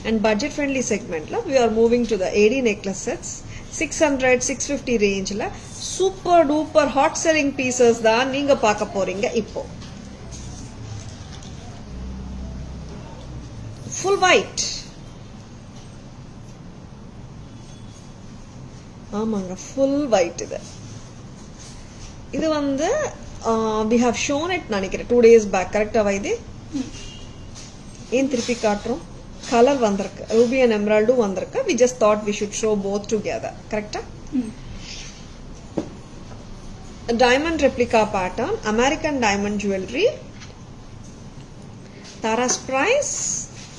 And budget friendly segment la we are moving to the AD necklace sets. 600 650 range la super duper hot selling pieces da neenga paaka poringa. Ipo full white, ஆமாங்க full white. இது வந்து we have shown it நினைக்கிறேன் 2 days back. கரெக்டா why this? ஏன் திருப்பி காட்டுறோம்? Colour வந்திருக்கு, Ruby and எமரால்டும் வந்திருக்கு. we just thought we should show both together. கரெக்டா? Diamond replica pattern, American diamond jewellery. Tara's price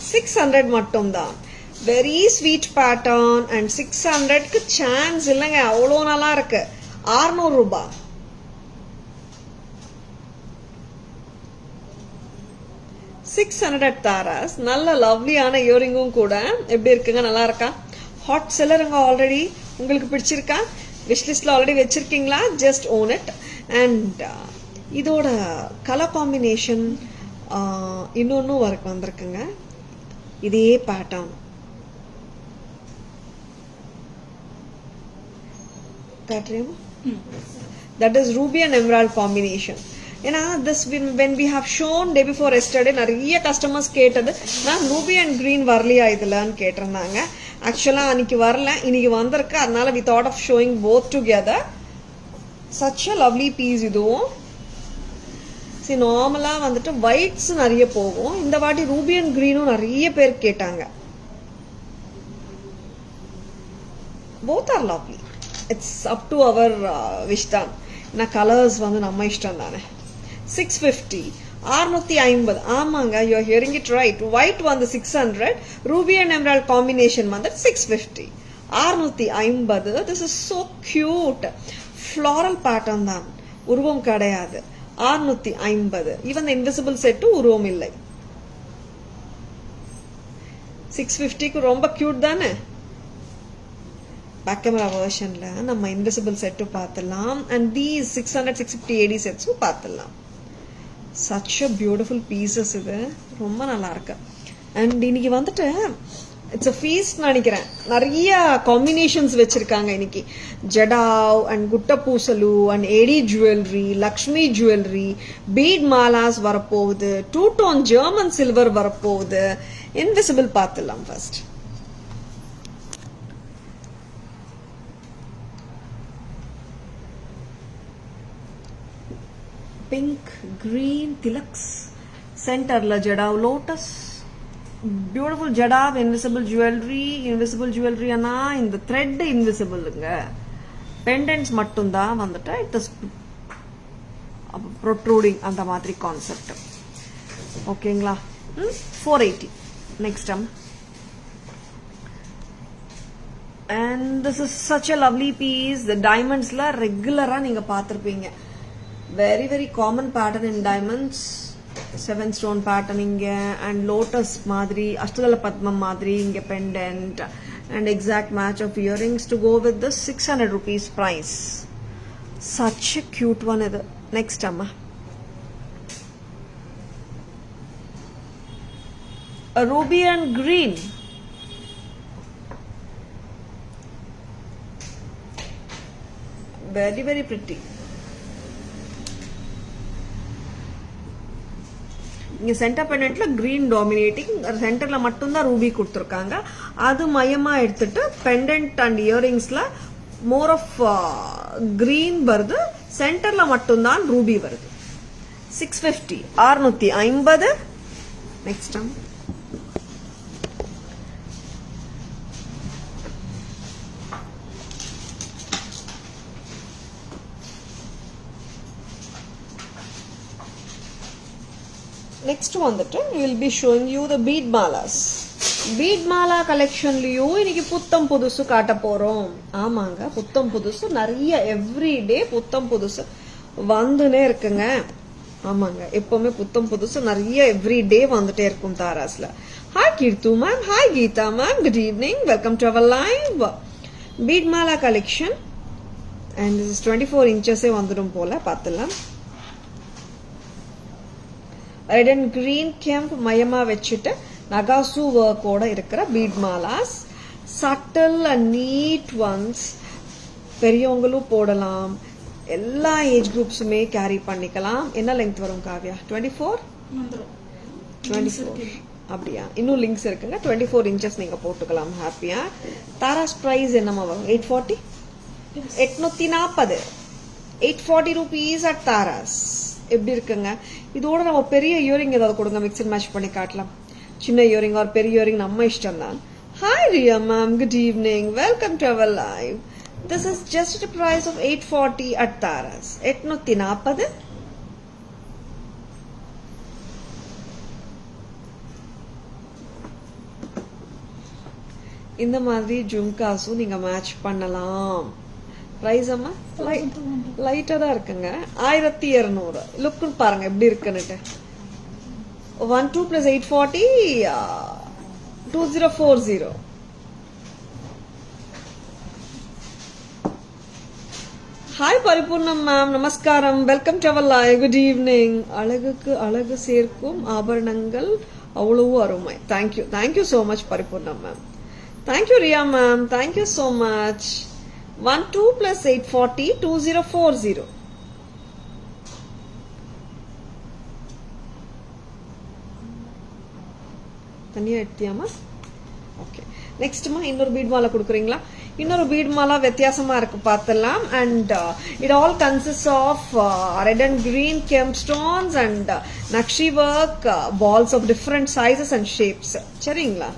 600 மட்டும் தான். வெரி ஸ்வீட் பேட்டர்ன் அண்ட் 600க்கு சான்ஸ் இல்லைங்க, அவ்வளோ நல்லா இருக்கு. 600 ரூபாய். தாராஸ். நல்ல லவ்லியான இயரிங்கும் கூட. எப்படி இருக்குங்க? நல்லா இருக்கா? ஹாட் செல்லருங்க ஆல்ரெடி. உங்களுக்கு பிடிச்சிருக்கா? விஷ்லிஸ்ட்ல ஆல்ரெடி வச்சிருக்கீங்களா? Just own it. அண்ட் இதோட கலர் காம்பினேஷன் இன்னொன்னும் வந்திருக்குங்க. இதே பேட்டர்ன் காட்டுறேன். That is ruby and emerald combination. ஏன்னா this when we have shown day before yesterday நிறைய கஸ்டமர்ஸ் கேட்டது, மேம் ரூபி அண்ட் கிரீன் வரலையா இதுலன்னு கேட்டிருந்தாங்க. ஆக்சுவலா அன்னைக்கு வரல, இன்னைக்கு வந்திருக்கு. அதனால we thought of showing both together. such a lovely piece. இதுவும் நார்மலா வந்துட்டு ஒயிட்ஸ் நிறைய போகும், இந்த வாட்டி ரூபி அண்ட் கிரீனும் நிறைய பேர் கேட்டாங்க. both are lovely. it's up to our wish தான். ஏன்னா கலர்ஸ் வந்து நம்ம இஷ்டம் தானே. 650 650. ஆமாங்க, you are hearing it right. White வந்து 600, ரூபி அண்ட் எமரால்ட் காம்பினேஷன் வந்து 650. 650. This is so cute. Floral pattern தான், உருவம் கிடையாது. 650. ஈவன் இன்விசிபிள் செட்டும் உருவம் இல்லை. 650க்கு ரொம்ப கியூட் தானே. பேக் கேமரா வெர்ஷன்ல நம்ம இன்விசிபிள் செட்டும் பார்த்துடலாம். அண்ட் தீஸ் 600 650 AD செட்ஸும் பார்த்துடலாம். such a beautiful pieces. இது ரொம்ப நல்லா இருக்கு. அண்ட் இன்னைக்கு வந்துட்டு இட்ஸ் a feast நினைக்கிறேன். நிறைய காம்பினேஷன்ஸ் வச்சிருக்காங்க இன்னைக்கு. Jadau and gutta pusalu and AD jewellery, Lakshmi jewellery, bead malas வரப்போகுது, 2-tone ஜெர்மன் சில்வர் வரப்போகுது. இன்விசிபிள் பார்த்துடலாம் ஃபர்ஸ்ட். பிங்க் கிரீன் திலக்ஸ், சென்டர்ல jadau lotus, beautiful jadau invisible jewellery. Invisible ஜுவல்லரினா இந்த த்ரெட் இன்விசிபிள்ங்க, பெண்டன்ட்ஸ் மட்டும்தான் வந்துட்டு இட் இஸ் ப்ரொட்ரூடிங், அந்த மாதிரி கான்செப்ட். ஓகேங்களா? 480. Next and this is such a lovely piece. the diamondsல ரெகுலரா நீங்க பார்த்திருப்பீங்க. very very common pattern in diamonds. 7 stone patterning and lotus madri, Ashtadala Padma madri, inge pendant and exact match of earrings to go with the 600 rupees price. Such a cute one. Next amma, a ruby and green. Very very pretty. இங்க centre பெண்டன்ட்ல green dominating, சென்டர்ல மட்டும் தான் ruby கொடுத்துருக்காங்க. அது மையமா எடுத்துட்டு pendant and இயரிங்ஸ்ல மோர் ஆஃப் கிரீன் வருது, சென்டர்ல மட்டும் தான் ரூபி வருது. 650 650. நெக்ஸ்ட் டைம் next வந்துட்டு we will be showing you the bead malas. bead mala collectionலயும் இன்னைக்கு புத்தம் புதுசு காட்ட போறோம். ஆமாங்க, புத்தம் புதுசு நிறைய எவ்ரிடே புத்தம் புதுசு வந்துனே இருக்குங்க. ஆமாங்க, எப்பவுமே புத்தம் புதுசு நிறைய எவ்ரிடே வந்துட்டே இருக்கும் தாராஸ்ல. Hi Keerthu ma'am, hi Geetha ma'am, good evening, welcome to our live bead mala collection and this is 24 inches வந்துடும் போல பார்த்தலாம். ரெட் அண்ட் கிரீன் கெம்ப் மையமா வச்சுட்டு நகாசு ஒர்க்கோட இருக்கிற பீட் மாலாஸ், சட்டில் அண்ட் நீட் ஒன்ஸ். பெரியவங்களும் போடலாம், எல்லா ஏஜ் குரூப்ஸுமே கேரி பண்ணிக்கலாம். என்ன லெங்த் வரும் காவ்யா? 24 அப்படியா? இன்னும் லிங்க்ஸ் இருக்குங்க. 24 inches நீங்க போட்டுக்கலாம் ஹாப்பியா. தாராஸ் பிரைஸ் என்னமா வரும்? 840 840 840 rupees at தாராஸ். எப்படி இருக்குங்க? இதோட நம்ம பெரிய இயரிங் ஏதாவது கொடுங்க, மிக்ஸ் அண்ட் மேட்ச் பண்ணி காட்டலாம். சின்ன இயரிங் ஆர் பெரிய இயரிங் நம்ம இஷ்டம் தான். Hi Riya ma'am, good evening, welcome to our live. This is just a price of 840 at தாராஸ். 840. இந்த மாதிரி ஜும்காஸும் நீங்க மேட்ச் பண்ணலாம். பிரைஸ் அம்மா லைட்டா தான் இருக்குங்க. 1200. லுக்குன்னு பாருங்க எப்படி இருக்குன்னுட்டு. 12 plus 840 2040. ஹாய் பரிபூர்ணம் மேம், நமஸ்காரம், welcome to our live, good evening. அழகுக்கு அழகு சேர்க்கும் ஆபரணங்கள் அவ்வளவு அருமை. Thank you, thank you so much Paripoornam ma'am. Thank you Riya ma'am, thank you so much. 12 plus 840 2040. தனியா எடுத்தியாமா? ஓகே, நெக்ஸ்ட்மா இன்னொரு பீட் மாலா கொடுக்குறீங்களா? இன்னொரு பீட் மாலா வித்தியாசமா இருக்கு பார்த்தலாம். And it all consist of red and green kemp stones and nakshi work balls of different sizes and shapes. சரிங்களா?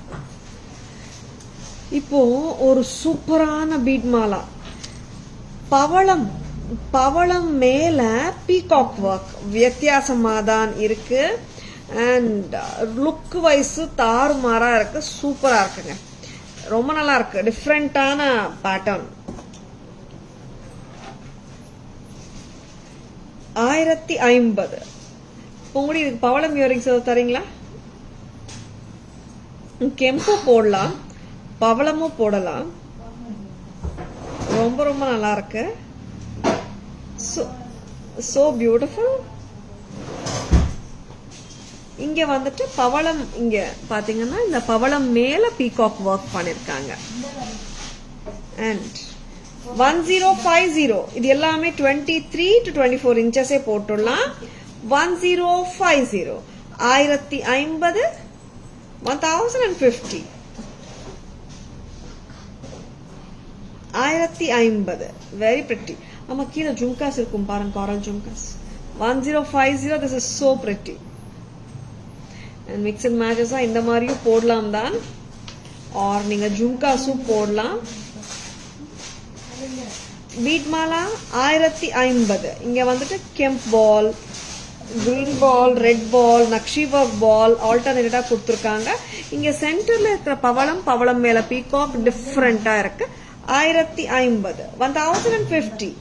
இப்போ ஒரு சூப்பரான பீட் மாலா, பவளம் பவளம் மேல பீகாக் ஒர்க் வித்தியாசமா தான் இருக்கு. அண்ட் லுக் வைஸ் தாறுமாறா இருக்கு, சூப்பரா இருக்குங்க, ரொம்ப நல்லா இருக்கு, டிஃப்ரெண்டான பேட்டர்ன். 1050. உங்களுடைய இதுக்கு பவளம் இயரிங்ஸ் தரீங்களா? கெம்பு போடலாம், பவளமும் போடலாம், ரொம்ப ரொம்ப நல்லா இருக்கு. so beautiful. இங்க வந்துட்டு பவளம், இங்க பாத்தீங்கன்னா இந்த பவளம் மேல பீகாக் ஒர்க் பண்ணிருக்காங்க. அண்ட் 1050. இது எல்லாமே 23 to 24 inches போட்டுடலாம். 1050 1050 1050 1050. Very pretty. ஆமா, கீழே ஜும்காஸ் இருக்கும் பாருங்க, coral jhumkas. 1050. This is so pretty. And mix and மேட்சஸா இந்த மாதிரியும் போடலாம் தான், ஆர் நீங்க ஜும்காஸும் போடலாம். பீட் மாலா 1050. இங்க வந்துட்டு kemp ball, green ball, red ball, nakshi work ball ஆல்டர்னேட்டா கொடுத்துருக்காங்க. இங்க சென்டர்ல இருக்கிற பவளம், பவளம் மேல பீகாக் டிஃப்ரெண்டா இருக்கு. 1050 1050.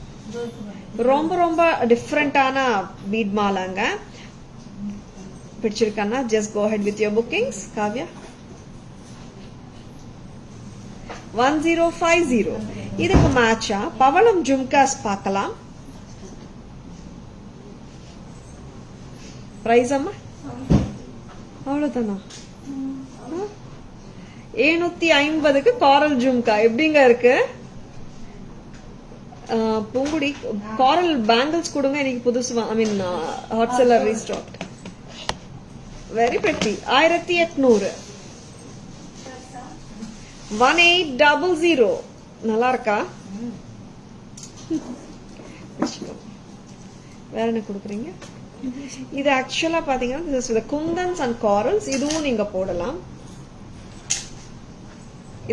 ரொம்ப ரொம்ப டிஃப்ரெண்டான beat மாலாங்க. பிடிச்சிருக்கானா just go ahead with your bookings. Kavya 1050 இதுக்கு மேட்சா பவளம் ஜும்காஸ் பார்க்கலாம். பிரைஸ் அம்மா அவ்வளவுதானா? 750க்கு காரல் ஜும்கா எப்படிங்க இருக்கு? பூங்குடி காரல் பேங்கிள்ஸ் கொடுங்க, எனக்கு புதுசு I mean hot seller restock. Very pretty. 1800 1800 நல்லா இருக்கா? வேற என்ன கொடுக்குறீங்க? இது ஆக்சுவலா பாத்தீங்கன்னா குந்தன்ஸ் அண்ட் காரல்ஸ். இதுவும் நீங்க போடலாம்,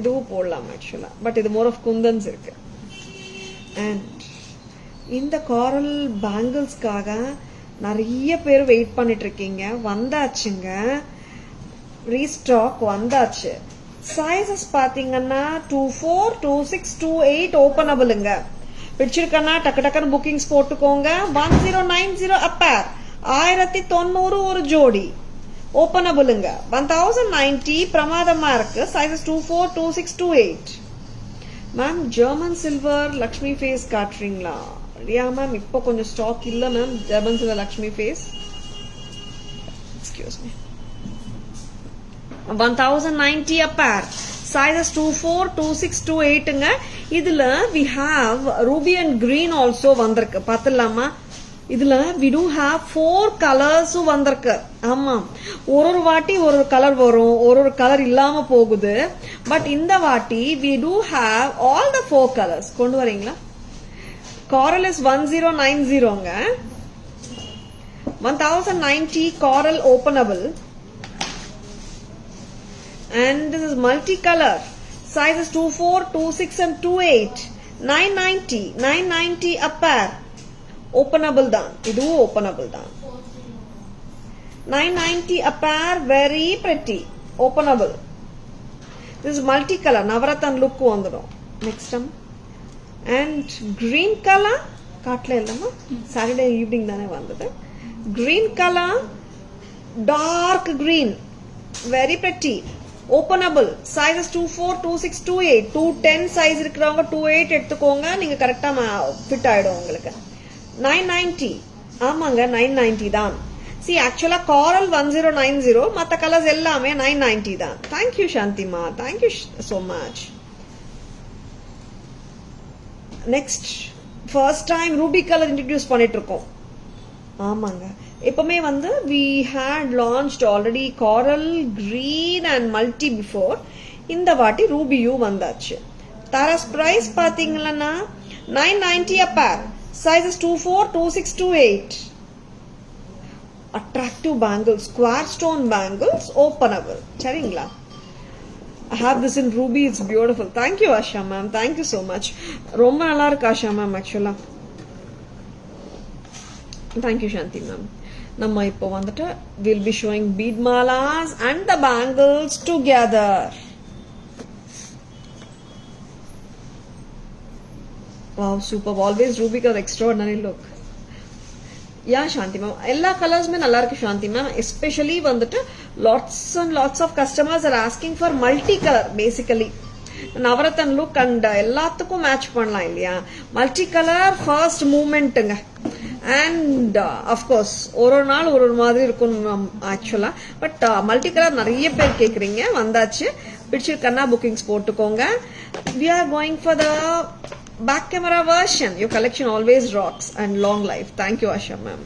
இதுவும் போடலாம் ஆக்சுவலா. பட் இது மோர் ஆஃப் குந்தன்ஸ் இருக்கு. அண்ட் இந்த காரல் பேங்கிள்ஸ்க்காக நிறைய பேர் வெயிட் பண்ணிட்டு இருக்கீங்க. வந்தாச்சுங்க, ரீஸ்டாக் வந்தாச்சு. சைஸஸ் பாத்தீங்கன்னா 24, 26, 28 ஓபனபிளுங்க. பிடிச்சிருக்கனா டக்கு டக்குன்னு புக்கிங்ஸ் போட்டுக்கோங்க. 1090 அப்பேர் 1090 ஒரு ஜோடி ஓபனபிளுங்க. 1090 பிரமாதமா இருக்கு. Sizes 24, 26, 28. Ma'am German silver Lakshmi face காட்டுறீங்களா? இல்லையா மேம், இப்போ கொஞ்சம் ஸ்டாக் இல்ல ma'am German silver Lakshmi face. Excuse me. 1090 a pair. Sizes 24, 26, 28ங்க. இதுல we have ruby and green also வந்திருக்கு. பாத்துலாமா? இதுல we do have 4 colors வந்திருக்கு. ஆமா, ஒரு வாட்டி ஒரு கலர் வரும், ஒரு கலர் இல்லாம போகுது. பட் இந்த வாட்டி we do have all the 4 colors. கொண்டு வரீங்களா? Coral is 1090ங்க. 1090 coral openable. And this is multicolor. Sizes 24, 26 and 28. 990 a pair. Openable தான். இதுவும் openable தான். 990 a pair. Very pretty. Openable. This is multicolor. Navarathan look வந்துடும். Next time. And green color. காட்டல இல்லமா? Saturday evening தானே வந்தது. Green color. Dark green. Very pretty. Openable. Sizes 24, 26, 28. 210 size இருக்கிறவங்க 28 எடுத்துக்கோங்க. நீங்க கரெக்டா ஃபிட் ஆயிடும் உங்களுக்கு. 990. ஆமாங்க 990 தான். See actually coral 1090, மத்த கலர்ஸ் எல்லாமே 990 தான். Thank you Shantima. Thank you so much. Next, first time ruby color introduce பண்ணிட்டு இருக்கோம். ஆமாங்க, எப்பவுமே we had launched already coral, green and multi before. இந்த வாட்டி ruby வந்தாச்சு. தாராஸ் பிரைஸ் பாத்தீங்கன்னா 990 a pair. Sizes 24, 26, 28. Attractive bangles, square stone bangles, openable. சரிங்களா? I have this in ruby. It's beautiful. Thank you Asha ma'am. Thank you so much. ரொம்ப நல்லா இருக்கு Asha ma'am actually. Thank you Shanti ma'am. நம்ம இப்போ வந்துட்டு we'll be showing bead malas and the bangles together. Wow, superb. Always ruby color extraordinary look. Yeah Shanti ma'am, எல்லா கலர்ஸ்மே நல்லா இருக்கு Shanti ma'am. Especially வந்துட்டு lots and lots of customers are asking for multi color basically. Navratan look and எல்லாத்துக்கும் match பண்ணலாம் இல்லையா? Multi colour first மூமெண்ட்டுங்க. And of course ஒரு நாள் ஒரு மாதிரி இருக்கும் ஆக்சுவலா. பட் மல்டி கலர் நிறைய பேர் கேட்குறீங்க, வந்தாச்சு. பிடிச்சிருக்கன்னா புக்கிங்ஸ் போட்டுக்கோங்க. We are going for the back camera version. Your collection always rocks and long life. Thank you Asha ma'am.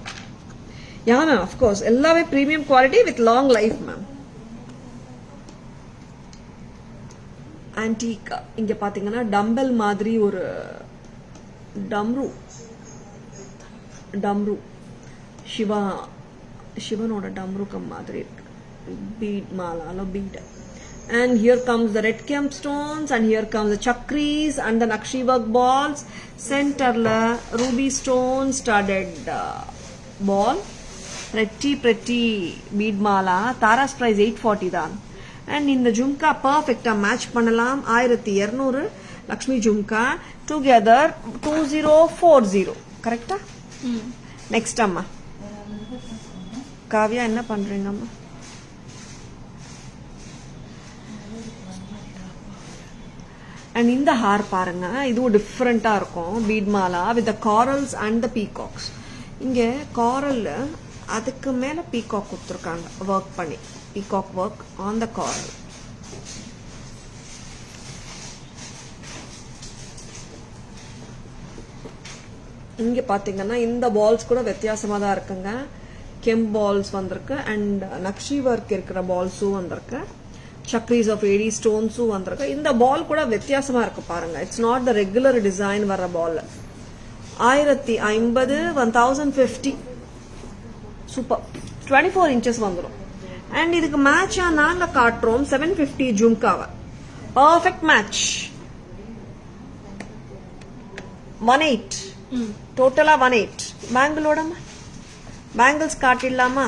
Yeah ma'am, of course. எல்லாமே premium quality with long life ma'am. Antique இங்க பாத்தீங்கன்னா dumbbell மாதிரி ஒரு டம்ரு சிவனோட டம்ருக்கம் மாதிரி இருக்கு. Bead மாலால bead. And here comes the red camp stones and here comes the chakris and the nakshi work balls. Centerla ruby stone studded ball. Pretty bead mala. Tara's price 840 தான். And in the jhumka perfecta match பண்ணலாம். 1200 Lakshmi jhumka together 2040. Correcta? Next amma Kavya என்ன பண்றீங்கம்மா? And இந்த hour பாருங்க, இதுவும் டிஃப்ரெண்டா இருக்கும். Bead mala with the corals and the peacocks. இங்க coral அதுக்கு மேல பீகாக் கொடுத்துருக்காங்க ஒர்க் பண்ணி. Peacock work on the coral. இங்க பாத்தீங்கன்னா இந்த பால்ஸ் கூட வித்தியாசமா தான் இருக்குங்க. கெம் பால்ஸ் வந்திருக்கு அண்ட் நக்ஷி ஒர்க் இருக்கிற பால்ஸும் வந்திருக்கு. சக்ரீஸ் ஆஃப் ஏடி ஸ்டோன்ஸும் வந்திருக்கு. இந்த பால் கூட வித்தியாசமா இருக்கு பாருங்க. It's not the regular design வர்ற பால். 1050 1050 சூப்பர். 24 inches வந்துடும். அண்ட் இதுக்கு மேட்சா நாங்க காட்டுறோம் 750 ஜும்காவை. Perfect match. 18 டோட்டலா 18. பேங்கிளோட பேங்கிள்ஸ் காட்டிடலாமா?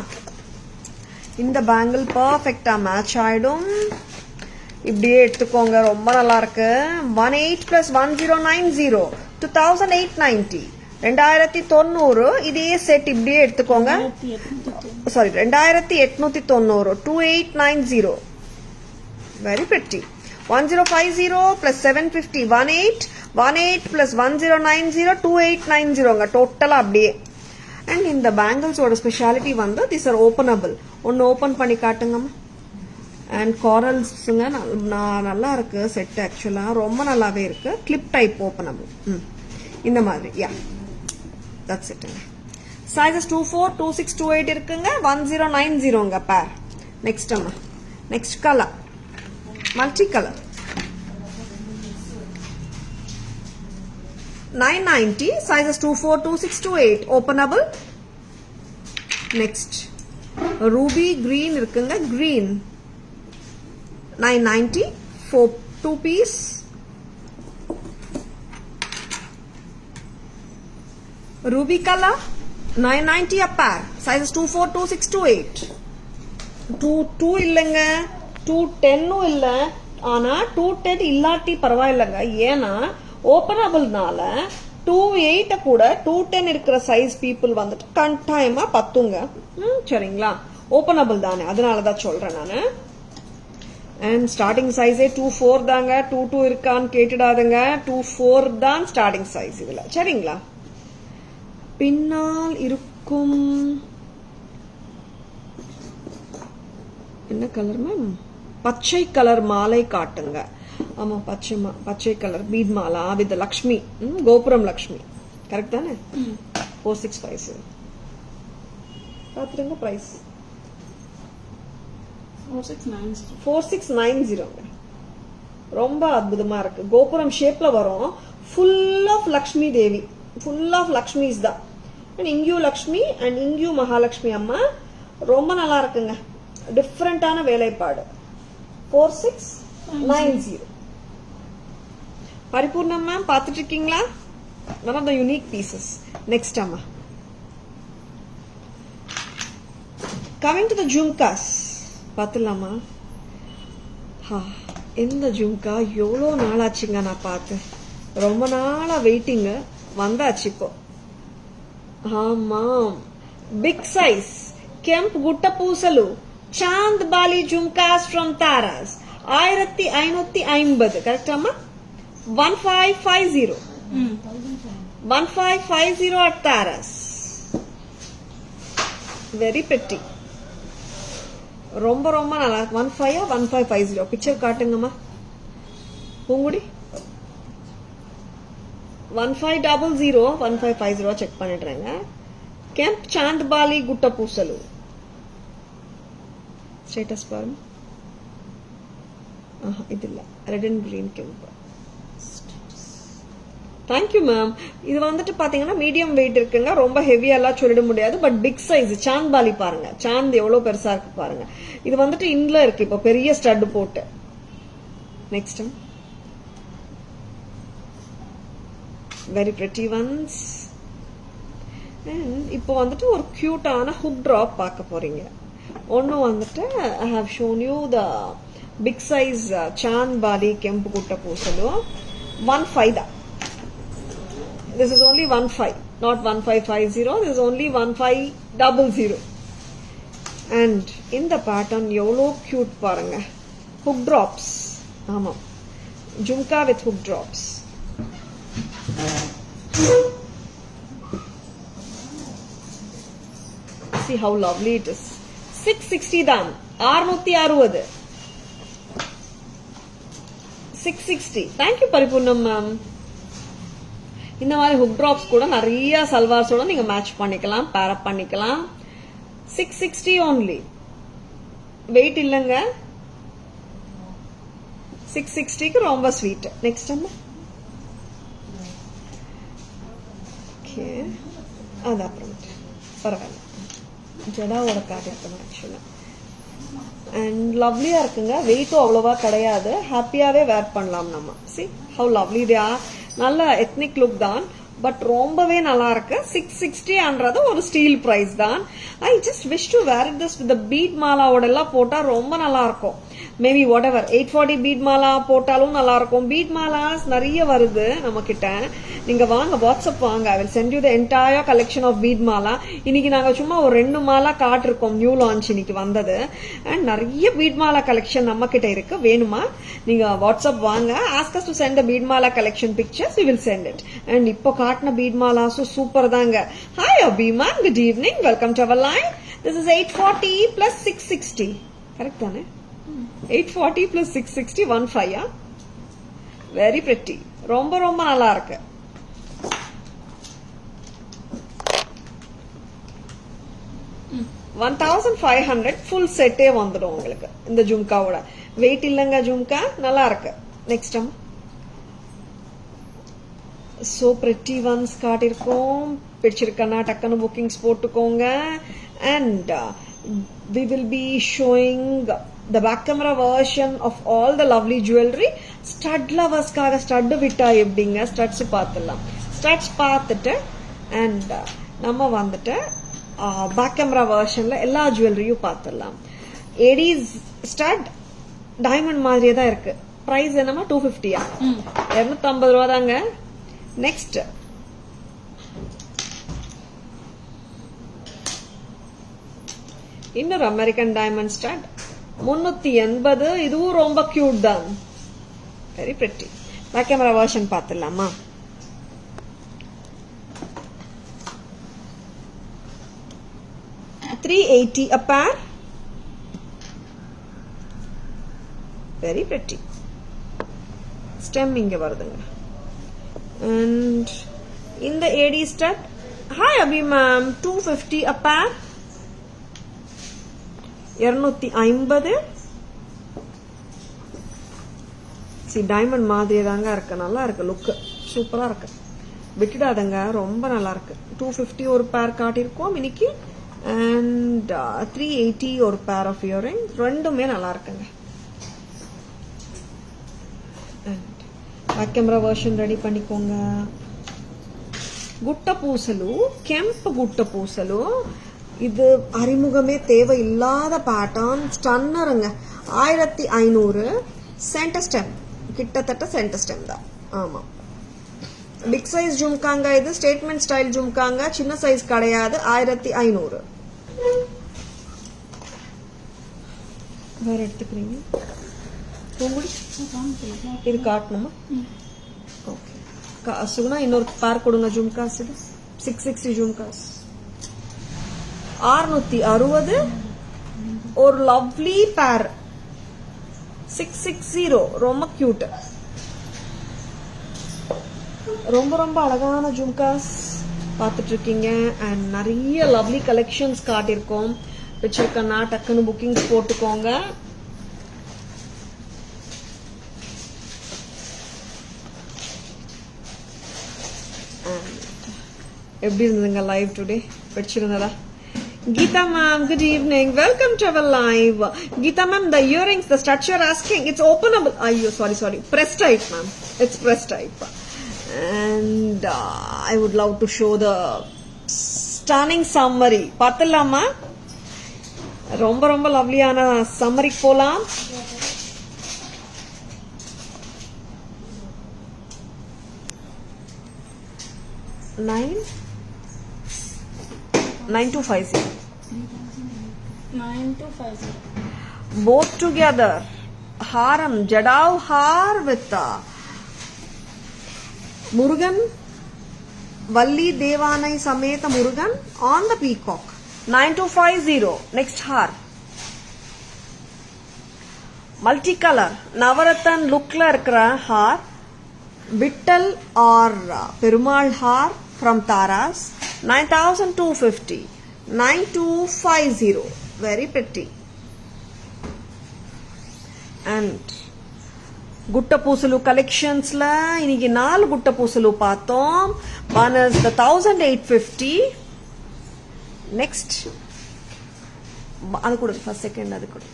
இந்த பேங்கிள் பர்ஃபெக்டா மேட்ச் ஆயிடும். இப்படியே எடுத்துக்கோங்க, ரொம்ப நல்லா இருக்கு. 18 plus 1090 2890 2090. இதே செட் இப்படியே எடுத்துக்கோங்க. Sorry 2890 2890. Very pretty. 1050 plus 750 18 plus 1090 2890 டோட்டலா அப்படியே. அண்ட் இந்த பேங்கிள்ஸோட ஸ்பெஷாலிட்டி வந்து திஸ் ஆர் ஓப்பனபிள். ஒன்னு ஓபன் பண்ணி காட்டுங்கம்மா. அண்ட் காரல்ஸுங்க நல்லா இருக்கு செட். ஆக்சுவலா ரொம்ப நல்லாவே இருக்கு. Clip type openable. இந்த மாதிரி. Yeah that's it. சைஸஸ் 24 26 28 இருக்குங்க. 1090 பேர். நெக்ஸ்ட் அம்மா. Next colour multi colour 990. Sizes 24 26 28 openable. Next ruby green இருக்குங்க. green 990 for 2 piece. ruby color 990 a pair. Sizes 24 26 28. 2 இல்லங்க, 210 இல்ல. ஆனா 210 இல்லாட்டி பரவாயில்லைங்க. ஏன்னா ஓபனபிள்னால 28 கூட 210 இருக்கிற சைஸ் பீப்புள் வந்துட்டு கட்டாயமா பத்துங்க. சரிங்களா? ஓபனபிள் தானே, அதனாலதான் சொல்றேன் நானு. அண்ட் ஸ்டார்டிங் சைஸே 24 தாங்க. 22 இருக்கான்னு கேட்டுடாதுங்க. 24 தான் ஸ்டார்டிங் சைஸ் இதுல. சரிங்களா? பின்னால் இருக்கும் என்ன கலர் மேம்? பச்சை கலர் மாலை காட்டுங்க. ஆமா, பச்சை colour beat mala with Lakshmi. கோபுரம் லக்ஷ்மி. கரெக்ட் தானே? 4657 பாத்துருங்க. பிரைஸ் 4690. ரொம்ப அற்புதமா இருக்கு. கோபுரம் ஷேப்ல வரும். Full of Lakshmi Devi. Full of Lakshmis தான். இங்கேயும் லக்ஷ்மி அண்ட் இங்கேயும் மகாலட்சுமி அம்மா. ரொம்ப நல்லா இருக்குங்க. டிஃப்ரெண்டான வேலைப்பாடு. 4690. பரிபூர்ணம் மேம் பார்த்துட்டு இருக்கீங்களா? One of the unique pieces. Next அம்மா. கமிங் டு த ஜும்காஸ் பார்த்துலாமா? இந்த ஜும்கா எவ்வளோ நாளாச்சுங்க நான் பார்த்து. ரொம்ப நாளா வெயிட்டிங். வந்தாச்சு இப்போ. ஆமாம், big size kemp gutta pusalu chand bali jhumkas from Taras 1550. கரெக்டாமா? 1550. 1550 at Taras. Very pretty. ரொம்ப ரொம்ப நல்லா இருக்கு. 1550. பிக்சர் காட்டுங்கம்மா. பூங்குடி 1500 1550 செக் பண்ணிடுறேங்க. கெம்ப் சாந்த் பாலி குட்ட பூசலு. ஸ்டேட்டஸ் பாருங்க. இது இல்ல, red and green kemp. Thank you ma'am. இது வந்துட்டு பாத்தீங்கன்னா மீடியம் வெயிட் இருக்குங்க. ரொம்ப ஹெவியெல்லாம் சொல்லிட முடியாது. But big size Chand poly பாருங்க. சாந்த் எவ்வளவு பெருசா இருக்கு பாருங்க. இது வந்துட்டு இன்ல இருக்கு இப்போ பெரிய ஸ்டட் போட்டு. Next very pretty once. இப்போ வந்துட்டு ஒரு கியூட்டான ஹுக் டிராப் பார்க்க போறீங்க. ஒன்னு வந்துட்டு I have shown you the big size Chand bali kempu gutta pusalu. 15 தான். This is only 15, not 1550. This is only 1500. And இந்த பேட்டர்ன் எவ்வளோ கியூட் பாருங்க. Hook drops. ஆமாம், jhumka with hook drops. See how lovely it is. 660 தான். 660. 660. Thank you Paripoornam ma'am. இந்த மாதிரி ஹுக் ட்ராப்ஸ் கூட நிறைய சல்வார்ஸோட நீங்க மேட்ச் பண்ணிக்கலாம், பேர் அப் பண்ணிக்கலாம். 660 only. வெயிட் இல்லங்க. 660க்கு ரொம்ப ஸ்வீட். நெக்ஸ்ட் அம்மா. ஓகே, அது அப்புறம் பரவாயில்ல, ஜடாவோட காட்டிருக்கணும் ஆக்சுவலா. அண்ட் லவ்லியா இருக்குங்க. வெயிட்டும் அவ்வளவா கிடையாது. ஹாப்பியாவே வேர் பண்ணலாம் நம்ம. See how lovely they are. நல்ல எத்னிக் லுக் தான், பட் ரொம்பவே நல்லா இருக்கு. 660 ஒரு ஸ்டீல் பிரைஸ் தான். I just wish to wear it this with bead மாலாவோட எல்லாம் போட்டா ரொம்ப நல்லா இருக்கும். Maybe whatever 840 bead mala போட்டாலும் நல்லா இருக்கும். பீட் மாலாஸ் நிறைய வருது நம்ம கிட்ட. நீங்க வாங்க, வாட்ஸ்அப் வாங்க. I will send you the entire collection of bead mala. இன்னைக்கு நாங்க சும்மா ஒரு 2 மாலா காட்டிருக்கோம், நியூ லான்ச் இன்னைக்கு வந்தது. அண்ட் நிறைய பீட் மாலா கலெக்ஷன் நம்ம கிட்ட இருக்கு. வேணுமா நீங்க வாட்ஸ்அப் வாங்க. Ask us to send the bead mala collection pictures, we will send it. And இப்போ காட்டின பீட் மாலாஸும் சூப்பர் தாங்க. Hi Abhima, good evening, welcome to our line. This is 840 plus 660. Correct தானே? 840 plus 660 15. Very pretty. ரொம்ப ரொம்ப நல்லா இருக்கு. $1,500 full செட்டே வந்துடும் உங்களுக்கு இந்த ஜும்காவோட. வெயிட் இல்லங்க ஜும்கா, நல்லா இருக்கு. நெக்ஸ்ட் சோ பிரிட்டி ஒன்ஸ் காட்டிருக்கோம். பிடிச்சிருக்கனா டக்குன்னு புக்கிங்ஸ் போட்டுக்கோங்க. And we will be showing the back camera version of all the lovely jewelry. Stud lovers காக ஸ்டட் விட்டா எப்படிங்க, ஸ்டட்ஸ் பார்த்துடலாம். ஸ்டட்ஸ் பார்த்துட்டு அண்ட் நம்ம வந்துட்டு பேக் கேமரா வெர்ஷன்ல எல்லா ஜுவல்லரியும் பார்த்துடலாம். ஏடிஸ் ஸ்டட் டைமண்ட் மாதிரியே தான் இருக்கு. பிரைஸ் என்னமா 250. 250 ரூபா தாங்க. நெக்ஸ்ட் இன்னொரு அமெரிக்கன் டைமண்ட் ஸ்டட் 380. இதுவும் ரொம்ப கியூட் தான். Very pretty. Back camera version பார்த்துடலாமா? $380 a pair. Very pretty. Stem இங்க வருதுங்க. And in the AD stud, hi Abhi ma'am, 250 a pair. 250. See diamond மாதிரி தாங்க இருக்கு. நல்லா இருக்கு, லுக் சூப்பரா இருக்கு. விட்டுடாதங்க, ரொம்ப நல்லா இருக்கு. 250 ஒரு பேர் காட்டியிருக்கோம் இன்னைக்கு. And 380 ஒரு பேர் ஆஃப் இயரிங். ரெண்டுமே நல்லா இருக்குங்க. பேக் கேமரா வெர்ஷன் ரெடி பண்ணிக்கோங்க. குட்ட பூசலு, ಕೆಂಪು குட்ட பூசலு. இது அறிமுகமே தேவையில்லாத பேட்டர்ன். ஸ்டன்னருங்க. 1500. சென்டர் ஸ்டெம், கிட்டத்தட்ட சென்டர் ஸ்டெம் தான். ஆமா, பிக் சைஸ் ஜும்காங்க. இது ஸ்டேட்மெண்ட் ஸ்டைல் ஜும்காங்க, சின்ன சைஸ் கிடையாது. 1500. வேற எடுத்துக்கிறீங்க? இது காட்டணுமா? ஓகே, சுகுணா இன்னொரு பேர் கொடுங்க ஜும்காஸ். இது 660 ஜும்காஸ். 660 ஒரு லவ்லி பேர். 660 ரொம்ப கியூட். ரொம்ப ரொம்ப அழகான ஜும்காஸ் பார்த்துட்டு இருக்கீங்க. அண்ட் நிறைய லவ்லி கலெக்ஷன்ஸ் காட்டியிருக்கோம். வச்சிருக்கனா டக்குன்னு புக்கிங்ஸ் போட்டுக்கோங்க. எப்படி இருந்ததுங்க லைவ் டுடே? பிடிச்சிருந்ததா? Geeta ma'am, good evening. Welcome to our live. Geeta ma'am, the earrings, the stud you're asking, it's openable. Ayyo, sorry. Press type ma'am. It's press type. And I would love to show the stunning summary. பார்த்தலாமா? ரொம்ப ரொம்ப லவ்லியான summary போலாம். $9,250. 9250. Both together. Haram, Jadau Har with Murugan, Valli Devanai Sameta Murugan on the peacock. 9250. Next Har. Multicolor. Navaratan lookla irukra Har. Vittal or Perumal Har from Taras. 9250. 9250. Very pretty. And Gutta Pusulu collections la iniki 4 Gutta Pusulu paathom. One is the 1850. Next adu kudu first second adu kudu.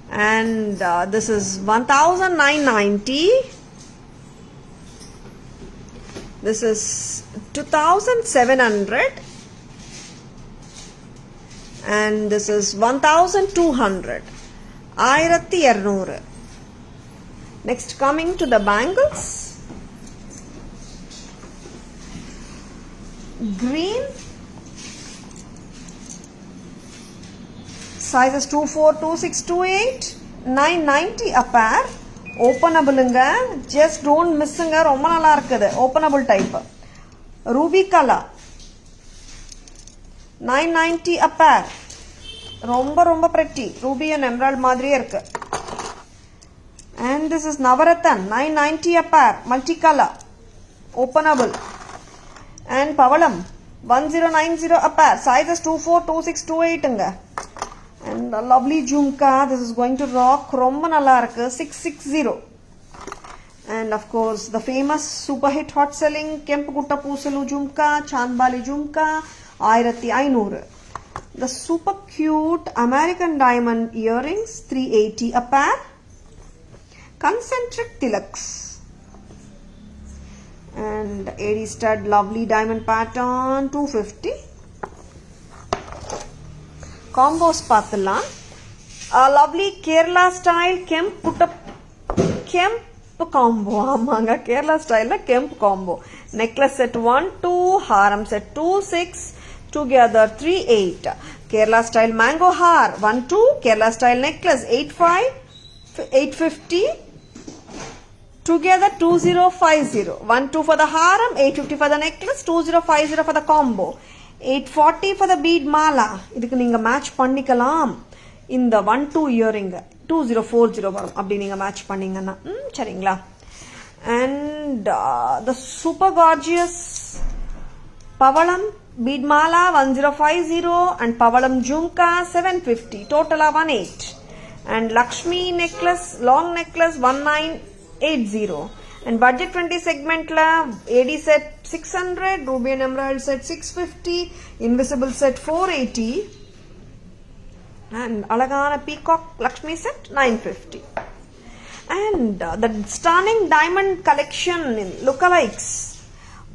And this is 1990. This is 2700. And this is 1200. 1200. Next, coming to the bangles. Green. Sizes 24, 26, 28. 990 a pair. Openable inga. Just don't miss inga. Romma nalla irukkudu. Openable type. Ruby color. 990 a pair. Romba pretty. Ruby and emerald madriye irukku. And this is Navaratan. 990 a pair. Multicolor. Openable. And Pavalam. 1090 a pair. Sizes 24, 26, 28 inga. And a lovely jhumka. This is going to rock. Romba nalla irukku. 660. And of course the famous super hit hot selling Kempu Gutta Pusalu jhumka, Chandbali jhumka. 1500. The super cute American diamond earrings, 380 a pair. Concentric tilaks. And 80 stud lovely diamond pattern, 250. Combos paathala. A lovely Kerala style Kemp combo. Amanga Kerala style la Kemp combo. Necklace set 1, 2, haram set 2, 6. Together 3-8. Kerala style mango har 1-2. Kerala style necklace 850. Together 2050. 1-2 for the haram, 850 for the necklace, 2050 for the combo. 840 for the bead mala. Idhukku neenga match pannikalam. In the 1-2 earring 2040 varum. Appdi neenga match panningana. Seringla. And the super gorgeous Pavalam bead mala 1050 and Pavalam jhumka 750. Total 18. And Lakshmi necklace, long necklace 1980. And budget 20 segment la AD set 600, ruby and emerald set 650, invisible set 480. And alagana peacock Lakshmi set 950. And the stunning diamond collection in lookalikes.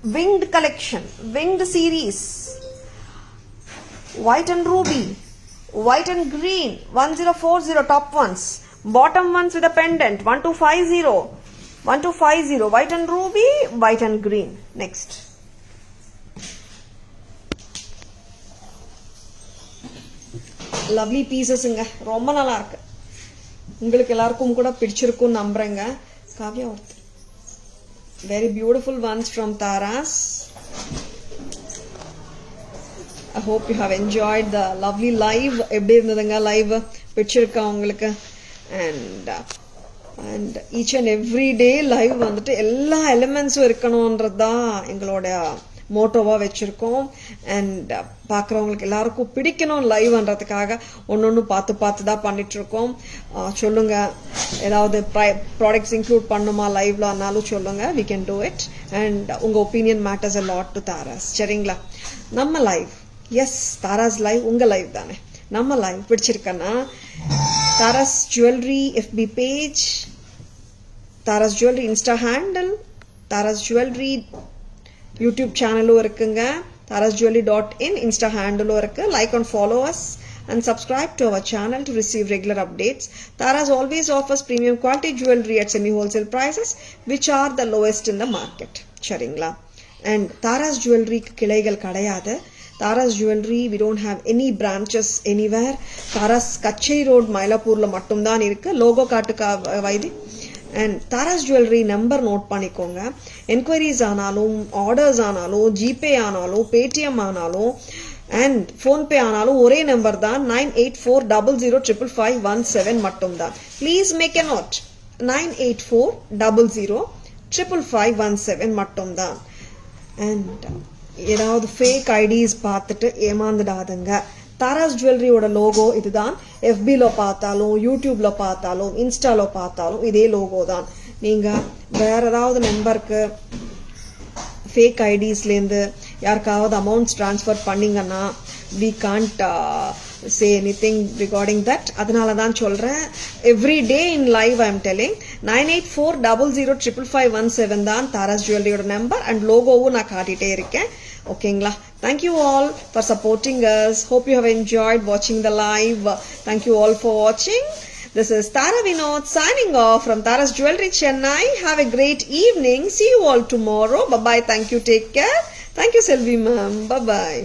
Winged collection, winged series, white and ruby, white and green, 1040 top ones, bottom ones with a pendant, 1250, white and ruby, white and green. Next. Lovely pieces inga, romba nalla irukku. Ungalku ellarkum kuda pidichirukkum nambrenga. Kavya orthu. Very beautiful ones from Taras. I hope you have enjoyed the lovely live. Eppadi irundhanga live pichirukka ungalku. And each and every day live வந்துட்டு எல்லா எலிமெண்ட்ஸும் இருக்கணும்ன்றதா எங்களோட மோட்டோவா வச்சிருக்கோம். And பார்க்குறவங்களுக்கு எல்லாருக்கும் பிடிக்கணும் லைவ்ன்றதுக்காக ஒன்னொன்னு பார்த்து தான் பண்ணிட்டு இருக்கோம். சொல்லுங்க, ஏதாவது ப்ராடக்ட்ஸ் இன்க்ளூட் பண்ணுமா லைவ்லனாலும் சொல்லுங்க. we can do it. and உங்க opinion matters a lot to Taras. சரிங்களா? நம்ம லைவ், எஸ் தாராஸ் லைவ் உங்க லைவ் தானே. நம்ம லைவ் பிடிச்சிருக்கன்னா Taras jewellery FB page, Taras jewellery insta handle, Taras jewellery YouTube சேனலும் இருக்குங்க. tarasjewelry.in Insta handle irukku. Like and follow us and subscribe to our channel to receive regular updates. Taras always offers premium quality jewelry at semi wholesale prices which are the lowest in the market. சரிங்களா? And Taras jewelry கிளைகள் கிடையாது. Tara's Jewelry, we don't have any branches anywhere. Tara's Kacheri Road, Mylapurla மட்டும்தான் இருக்கு. Logo காட்டுக்கா வைதி. And Tara's Jewelry number note பண்ணிக்கோங்க. Enquiries ஆனாலும், orders ஆனாலும், GPay ஆனாலும், Paytm ஆனாலும், and PhonePe ஆனாலும் ஒரே நம்பர் தான் 9840055517 மட்டும்தான். Please make a note. 9840055517 மட்டும்தான். And ஏதாவது ஃபேக் ஐடிஸ் பார்த்துட்டு ஏமாந்துடாதுங்க. தாராஸ் ஜுவல்லரியோட லோகோ இதுதான். FBல பார்த்தாலும், யூடியூப்ல பார்த்தாலும், இன்ஸ்டால பார்த்தாலும் இதே லோகோ தான். நீங்க வேற ஏதாவது நம்பருக்கு ஃபேக் ஐடிஸ்லேருந்து யாருக்காவது அமௌண்ட்ஸ் ட்ரான்ஸ்ஃபர் பண்ணீங்கன்னா we can't say anything regarding that. அதனால தான் சொல்றேன். Every day in live I am telling 9840055517 தான் தாராஸ் ஜுவல்லரியோட நம்பர் அண்ட் லோகோவும் நான் காட்டிட்டே இருக்கேன். ஓகேங்களா? Thank you all for supporting us. Hope you have enjoyed watching the live. Thank you all for watching. This is Tara Vinod signing off from Tara's Jewelry Chennai. Have a great evening. See you all tomorrow. Bye bye. Thank you. Take care. Thank you, Selvi ma'am. Bye bye.